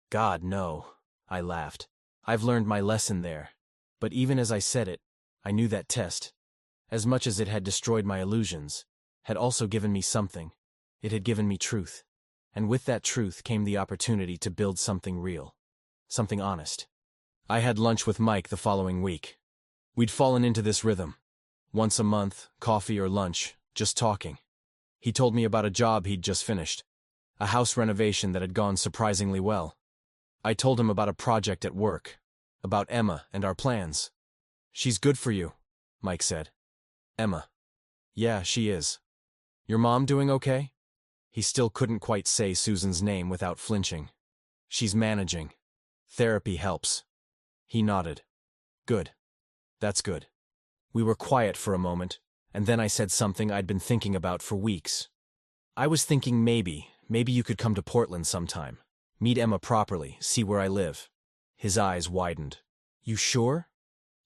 God, no. I laughed. I've learned my lesson there. But even as I said it, I knew that test, as much as it had destroyed my illusions, had also given me something. It had given me truth. And with that truth came the opportunity to build something real. Something honest. I had lunch with Mike the following week. We'd fallen into this rhythm. Once a month, coffee or lunch, just talking. He told me about a job he'd just finished. A house renovation that had gone surprisingly well. I told him about a project at work. About Emma and our plans. She's good for you, Mike said. Emma. Yeah, she is. Your mom doing okay? He still couldn't quite say Susan's name without flinching. She's managing. Therapy helps. He nodded. Good. That's good. We were quiet for a moment, and then I said something I'd been thinking about for weeks. I was thinking maybe you could come to Portland sometime. Meet Emma properly, see where I live. His eyes widened. You sure?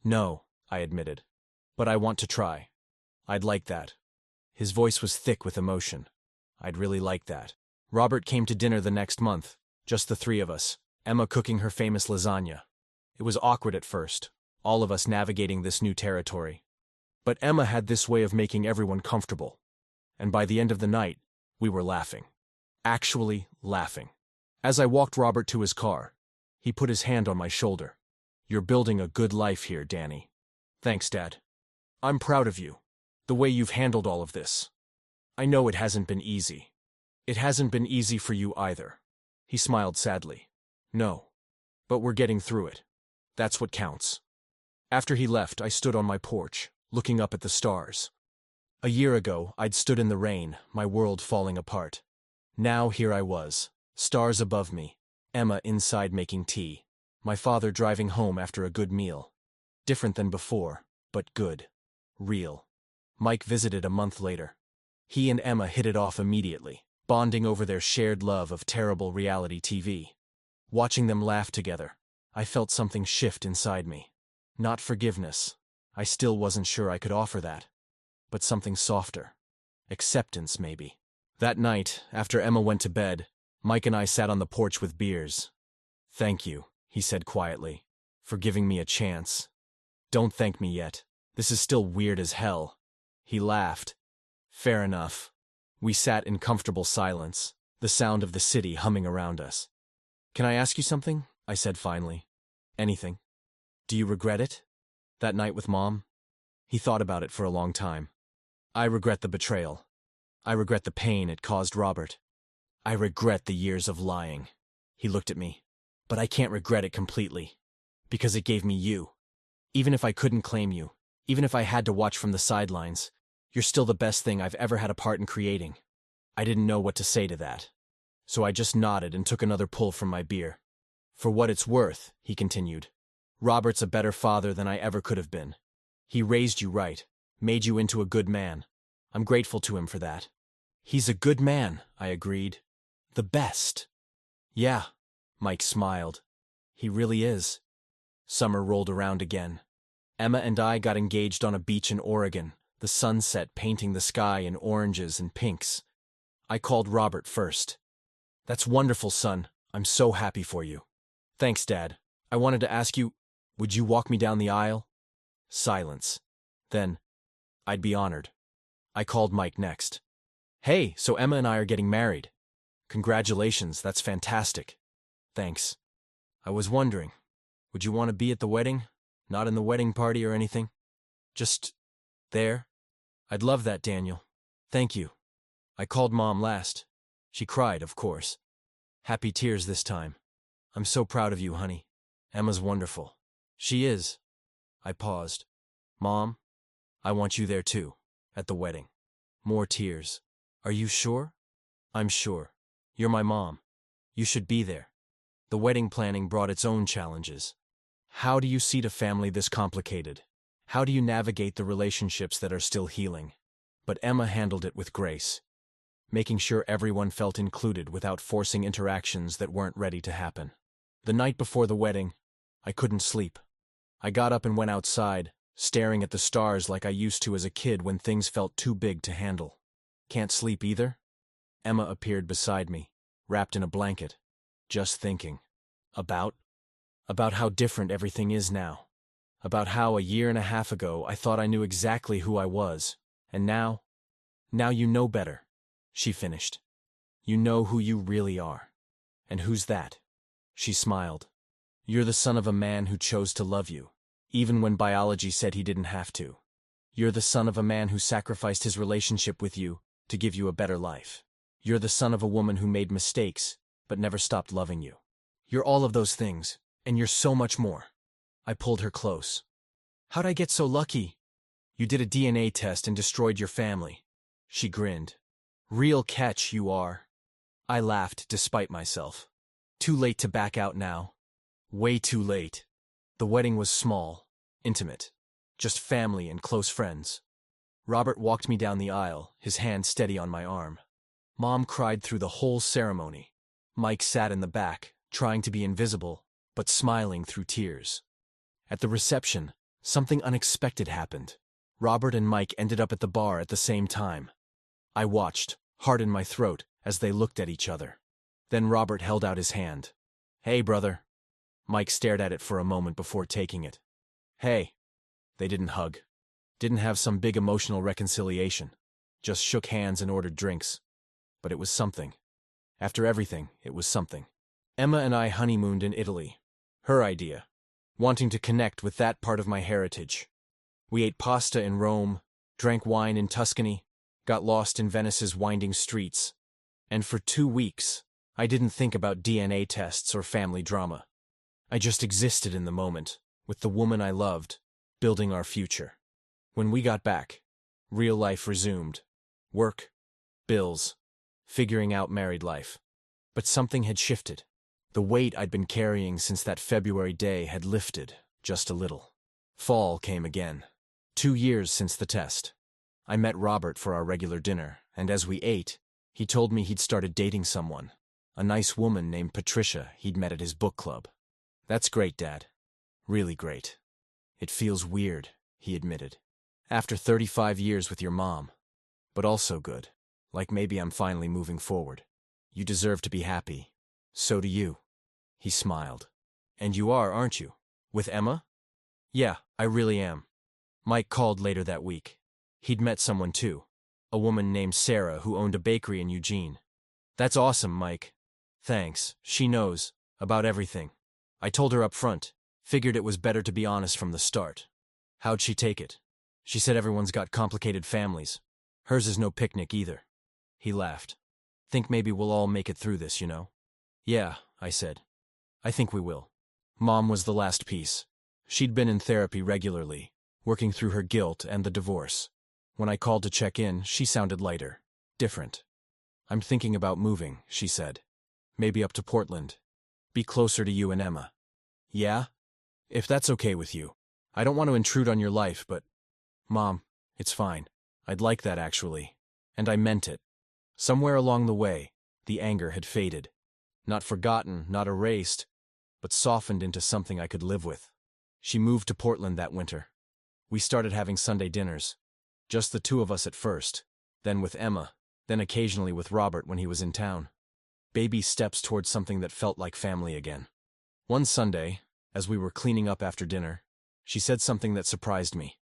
No, I admitted. But I want to try. I'd like that. His voice was thick with emotion. I'd really like that. Robert came to dinner the next month, just the three of us, Emma cooking her famous lasagna. It was awkward at first, all of us navigating this new territory. But Emma had this way of making everyone comfortable. And by the end of the night, we were laughing. Actually laughing. As I walked Robert to his car, he put his hand on my shoulder. You're building a good life here, Danny. Thanks, Dad. I'm proud of you. The way you've handled all of this. I know it hasn't been easy. It hasn't been easy for you either. He smiled sadly. No. But we're getting through it. That's what counts. After he left, I stood on my porch, looking up at the stars. A year ago, I'd stood in the rain, my world falling apart. Now here I was, stars above me, Emma inside making tea, my father driving home after a good meal. Different than before, but good. Real. Mike visited a month later. He and Emma hit it off immediately, bonding over their shared love of terrible reality TV. Watching them laugh together, I felt something shift inside me. Not forgiveness. I still wasn't sure I could offer that. But something softer. Acceptance, maybe. That night, after Emma went to bed, Mike and I sat on the porch with beers. Thank you, he said quietly, For giving me a chance. Don't thank me yet. This is still weird as hell. He laughed. Fair enough. We sat in comfortable silence, the sound of the city humming around us. Can I ask you something? I said finally. Anything. Do you regret it? That night with Mom? He thought about it for a long time. I regret the betrayal. I regret the pain it caused Robert. I regret the years of lying. He looked at me. But I can't regret it completely. Because it gave me you. Even if I couldn't claim you, even if I had to watch from the sidelines, you're still the best thing I've ever had a part in creating. I didn't know what to say to that. So I just nodded and took another pull from my beer. For what it's worth, he continued, Robert's a better father than I ever could have been. He raised you right, made you into a good man. I'm grateful to him for that. He's a good man, I agreed. The best. Yeah, Mike smiled. He really is. Summer rolled around again. Emma and I got engaged on a beach in Oregon, the sunset painting the sky in oranges and pinks. I called Robert first. That's wonderful, son. I'm so happy for you. Thanks, Dad. I wanted to ask you, would you walk me down the aisle? Silence. Then, I'd be honored. I called Mike next. Hey, so Emma and I are getting married. Congratulations, that's fantastic. Thanks. I was wondering, would you want to be at the wedding? Not in the wedding party or anything? Just there? I'd love that, Daniel. Thank you. I called Mom last. She cried, of course. Happy tears this time. I'm so proud of you, honey. Emma's wonderful. She is. I paused. Mom, I want you there too, at the wedding. More tears. Are you sure? I'm sure. You're my mom. You should be there. The wedding planning brought its own challenges. How do you seat a family this complicated? How do you navigate the relationships that are still healing? But Emma handled it with grace, making sure everyone felt included without forcing interactions that weren't ready to happen. The night before the wedding, I couldn't sleep. I got up and went outside, staring at the stars like I used to as a kid when things felt too big to handle. Can't sleep either? Emma appeared beside me, wrapped in a blanket, just thinking. About how different everything is now. About how a year and a half ago I thought I knew exactly who I was, and now you know better, she finished. You know who you really are. And who's that? She smiled. You're the son of a man who chose to love you, even when biology said he didn't have to. You're the son of a man who sacrificed his relationship with you to give you a better life. You're the son of a woman who made mistakes, but never stopped loving you. You're all of those things, and you're so much more. I pulled her close. How'd I get so lucky? You did a DNA test and destroyed your family. She grinned. Real catch, you are. I laughed despite myself. Too late to back out now. Way too late. The wedding was small, intimate, just family and close friends. Robert walked me down the aisle, his hand steady on my arm. Mom cried through the whole ceremony. Mike sat in the back, trying to be invisible, but smiling through tears. At the reception, something unexpected happened. Robert and Mike ended up at the bar at the same time. I watched, heart in my throat, as they looked at each other. Then Robert held out his hand. Hey, brother. Mike stared at it for a moment before taking it. Hey. They didn't hug. Didn't have some big emotional reconciliation. Just shook hands and ordered drinks. But it was something. After everything, it was something. Emma and I honeymooned in Italy. Her idea. Wanting to connect with that part of my heritage. We ate pasta in Rome, drank wine in Tuscany, got lost in Venice's winding streets. And for 2 weeks, I didn't think about DNA tests or family drama. I just existed in the moment, with the woman I loved, building our future. When we got back, real life resumed. Work, bills, figuring out married life. But something had shifted. The weight I'd been carrying since that February day had lifted, just a little. Fall came again. 2 years since the test. I met Robert for our regular dinner, and as we ate, he told me he'd started dating someone. A nice woman named Patricia he'd met at his book club. That's great, Dad. Really great. It feels weird, he admitted. After 35 years with your mom. But also good. Like maybe I'm finally moving forward. You deserve to be happy. So do you. He smiled. And you are, aren't you? With Emma? Yeah, I really am. Mike called later that week. He'd met someone too. A woman named Sarah who owned a bakery in Eugene. That's awesome, Mike. Thanks. She knows about everything. I told her up front. Figured it was better to be honest from the start. How'd she take it? She said everyone's got complicated families. Hers is no picnic either. He laughed. Think maybe we'll all make it through this, you know? Yeah, I said. I think we will. Mom was the last piece. She'd been in therapy regularly, working through her guilt and the divorce. When I called to check in, she sounded lighter. Different. I'm thinking about moving, she said. Maybe up to Portland. Be closer to you and Emma. Yeah? If that's okay with you. I don't want to intrude on your life, but… Mom, it's fine. I'd like that, actually. And I meant it. Somewhere along the way, the anger had faded. Not forgotten, not erased, but softened into something I could live with. She moved to Portland that winter. We started having Sunday dinners. Just the two of us at first, then with Emma, then occasionally with Robert when he was in town. Baby steps towards something that felt like family again. One Sunday, as we were cleaning up after dinner, she said something that surprised me.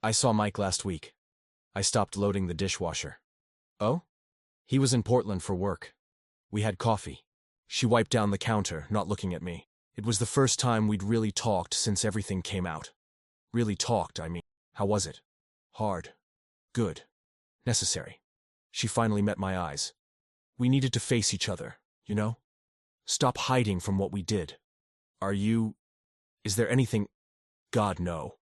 I saw Mike last week. I stopped loading the dishwasher. Oh? He was in Portland for work. We had coffee. She wiped down the counter, not looking at me. It was the first time we'd really talked since everything came out. Really talked, I mean. How was it? Hard. Good. Necessary. She finally met my eyes. We needed to face each other, you know? Stop hiding from what we did. Are you… Is there anything… God, no.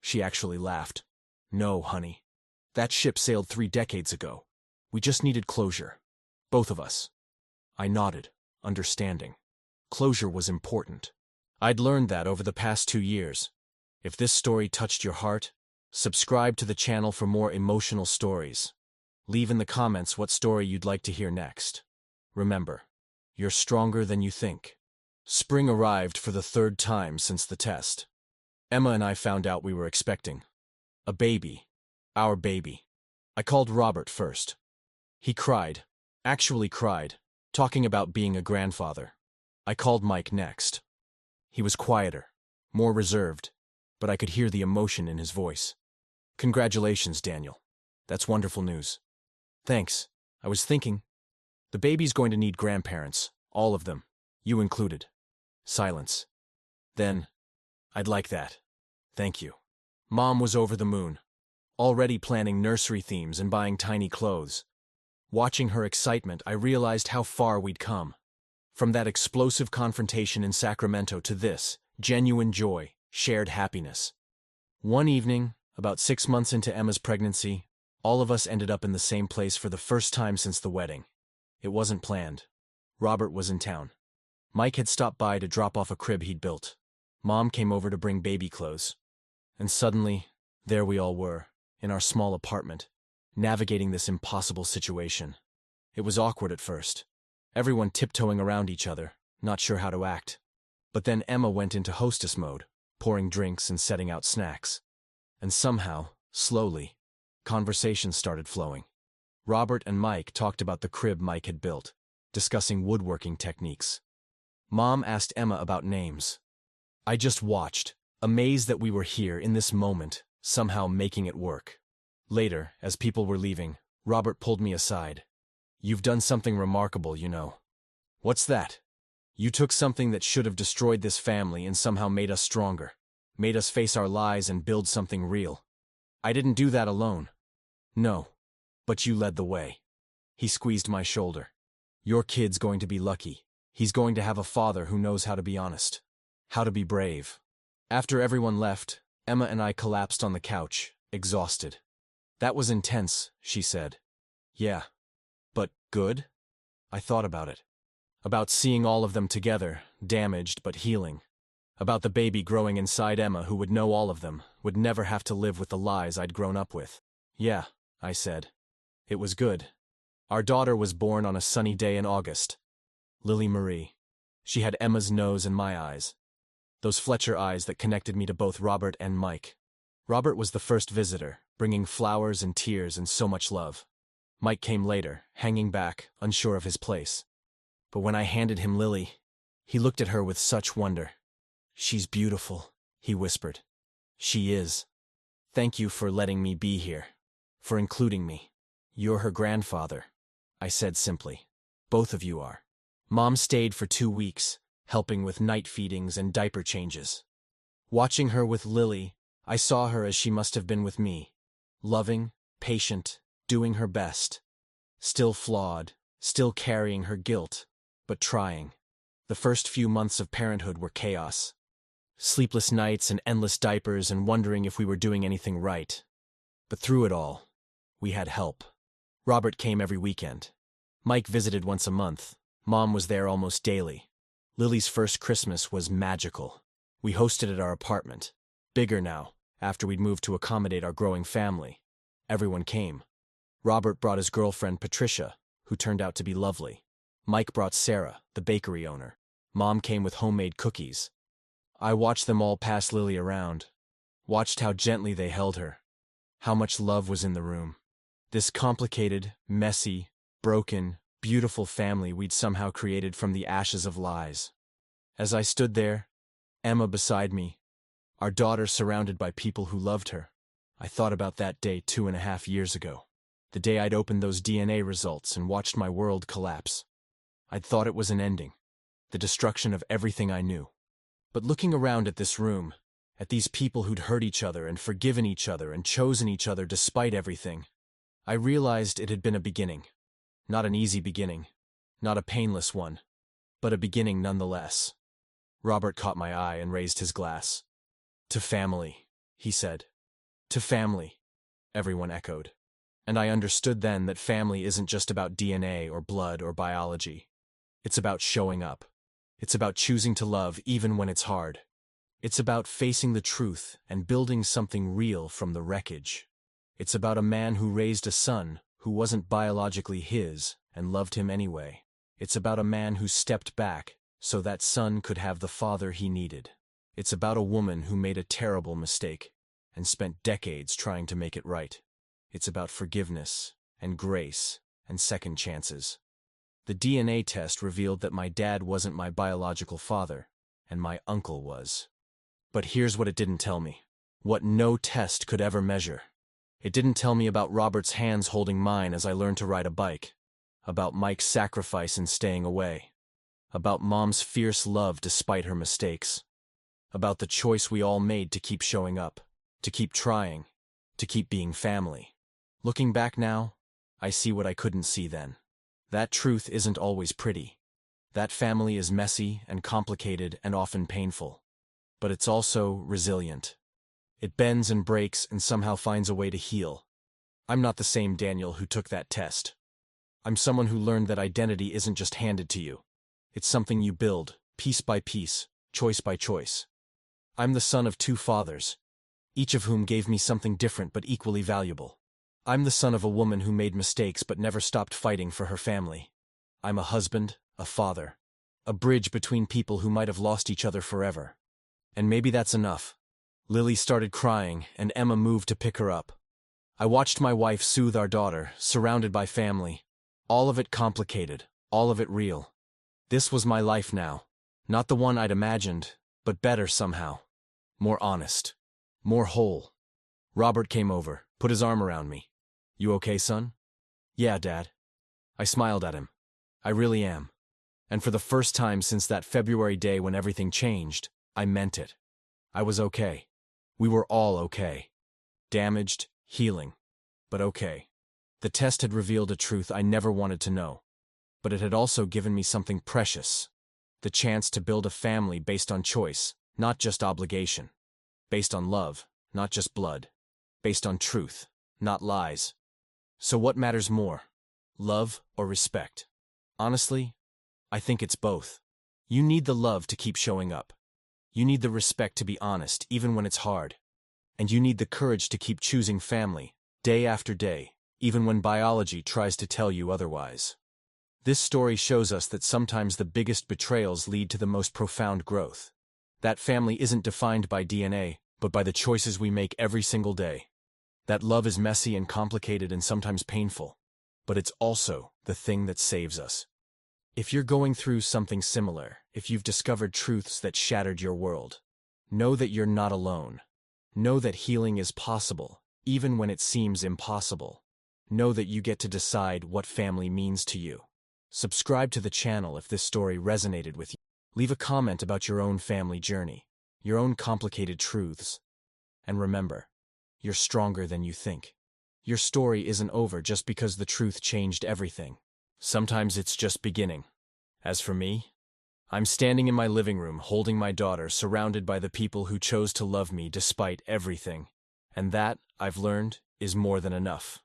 She actually laughed. No, honey. That ship sailed 3 decades ago. We just needed closure. Both of us. I nodded, understanding. Closure was important. I'd learned that over the past 2 years. If this story touched your heart, subscribe to the channel for more emotional stories. Leave in the comments what story you'd like to hear next. Remember, you're stronger than you think. Spring arrived for the 3rd time since the test. Emma and I found out we were expecting. A baby. Our baby. I called Robert first. He cried. Actually cried, talking about being a grandfather. I called Mike next. He was quieter, more reserved, but I could hear the emotion in his voice. Congratulations, Daniel. That's wonderful news. Thanks. I was thinking. The baby's going to need grandparents, all of them, you included. Silence. Then, I'd like that. Thank you. Mom was over the moon, already planning nursery themes and buying tiny clothes. Watching her excitement, I realized how far we'd come. From that explosive confrontation in Sacramento to this, genuine joy, shared happiness. One evening, about 6 months into Emma's pregnancy, all of us ended up in the same place for the first time since the wedding. It wasn't planned. Robert was in town. Mike had stopped by to drop off a crib he'd built. Mom came over to bring baby clothes. And suddenly, there we all were, in our small apartment, navigating this impossible situation. It was awkward at first. Everyone tiptoeing around each other, not sure how to act. But then Emma went into hostess mode, pouring drinks and setting out snacks. And somehow, slowly, conversations started flowing. Robert and Mike talked about the crib Mike had built, discussing woodworking techniques. Mom asked Emma about names. I just watched, amazed that we were here in this moment, somehow making it work. Later, as people were leaving, Robert pulled me aside. You've done something remarkable, you know. What's that? You took something that should have destroyed this family and somehow made us stronger, made us face our lies and build something real. I didn't do that alone. No, but you led the way. He squeezed my shoulder. Your kid's going to be lucky. He's going to have a father who knows how to be honest, how to be brave. After everyone left, Emma and I collapsed on the couch, exhausted. That was intense, she said. Yeah. But good? I thought about it. About seeing all of them together, damaged but healing. About the baby growing inside Emma who would know all of them, would never have to live with the lies I'd grown up with. Yeah, I said. It was good. Our daughter was born on a sunny day in August. Lily Marie. She had Emma's nose and my eyes. Those Fletcher eyes that connected me to both Robert and Mike. Robert was the first visitor, bringing flowers and tears and so much love. Mike came later, hanging back, unsure of his place. But when I handed him Lily, he looked at her with such wonder. She's beautiful, he whispered. She is. Thank you for letting me be here. For including me. You're her grandfather, I said simply. Both of you are. Mom stayed for 2 weeks, helping with night feedings and diaper changes. Watching her with Lily, I saw her as she must have been with me. Loving, patient, doing her best. Still flawed, still carrying her guilt, but trying. The first few months of parenthood were chaos. Sleepless nights and endless diapers and wondering if we were doing anything right. But through it all, we had help. Robert came every weekend. Mike visited once a month. Mom was there almost daily. Lily's first Christmas was magical. We hosted at our apartment. Bigger now, after we'd moved to accommodate our growing family. Everyone came. Robert brought his girlfriend Patricia, who turned out to be lovely. Mike brought Sarah, the bakery owner. Mom came with homemade cookies. I watched them all pass Lily around. Watched how gently they held her. How much love was in the room. This complicated, messy, broken, beautiful family we'd somehow created from the ashes of lies. As I stood there, Emma beside me, our daughter surrounded by people who loved her, I thought about that day 2.5 years ago. The day I'd opened those DNA results and watched my world collapse. I'd thought it was an ending, the destruction of everything I knew. But looking around at this room, at these people who'd hurt each other and forgiven each other and chosen each other despite everything, I realized it had been a beginning. Not an easy beginning, not a painless one, but a beginning nonetheless. Robert caught my eye and raised his glass. To family, he said. To family, everyone echoed. And I understood then that family isn't just about DNA or blood or biology. It's about showing up. It's about choosing to love even when it's hard. It's about facing the truth and building something real from the wreckage. It's about a man who raised a son who wasn't biologically his and loved him anyway. It's about a man who stepped back so that son could have the father he needed. It's about a woman who made a terrible mistake and spent decades trying to make it right. It's about forgiveness and grace and second chances. The DNA test revealed that my dad wasn't my biological father, and my uncle was. But here's what it didn't tell me. What no test could ever measure. It didn't tell me about Robert's hands holding mine as I learned to ride a bike. About Mike's sacrifice in staying away. About Mom's fierce love despite her mistakes. About the choice we all made to keep showing up, to keep trying, to keep being family. Looking back now, I see what I couldn't see then. That truth isn't always pretty. That family is messy and complicated and often painful. But it's also resilient. It bends and breaks and somehow finds a way to heal. I'm not the same Daniel who took that test. I'm someone who learned that identity isn't just handed to you. It's something you build, piece by piece, choice by choice. I'm the son of 2 fathers, each of whom gave me something different but equally valuable. I'm the son of a woman who made mistakes but never stopped fighting for her family. I'm a husband, a father, a bridge between people who might have lost each other forever. And maybe that's enough. Lily started crying, and Emma moved to pick her up. I watched my wife soothe our daughter, surrounded by family. All of it complicated, all of it real. This was my life now. Not the one I'd imagined, but better somehow. More honest. More whole. Robert came over, put his arm around me. You okay, son? Yeah, Dad. I smiled at him. I really am. And for the first time since that February day when everything changed, I meant it. I was okay. We were all okay. Damaged, healing, but okay. The test had revealed a truth I never wanted to know. But it had also given me something precious. The chance to build a family based on choice, not just obligation. Based on love, not just blood. Based on truth, not lies. So what matters more? Love or respect? Honestly, I think it's both. You need the love to keep showing up. You need the respect to be honest, even when it's hard. And you need the courage to keep choosing family, day after day, even when biology tries to tell you otherwise. This story shows us that sometimes the biggest betrayals lead to the most profound growth. That family isn't defined by DNA, but by the choices we make every single day. That love is messy and complicated and sometimes painful, but it's also the thing that saves us. If you're going through something similar, if you've discovered truths that shattered your world, Know that you're not alone. Know that healing is possible, even when it seems impossible. Know that you get to decide what family means to you. Subscribe to the channel if this story resonated with you. Leave a comment about your own family journey, your own complicated truths. And remember, you're stronger than you think. Your story isn't over just because the truth changed everything. Sometimes it's just beginning. As for me, I'm standing in my living room holding my daughter, surrounded by the people who chose to love me despite everything. And that, I've learned, is more than enough.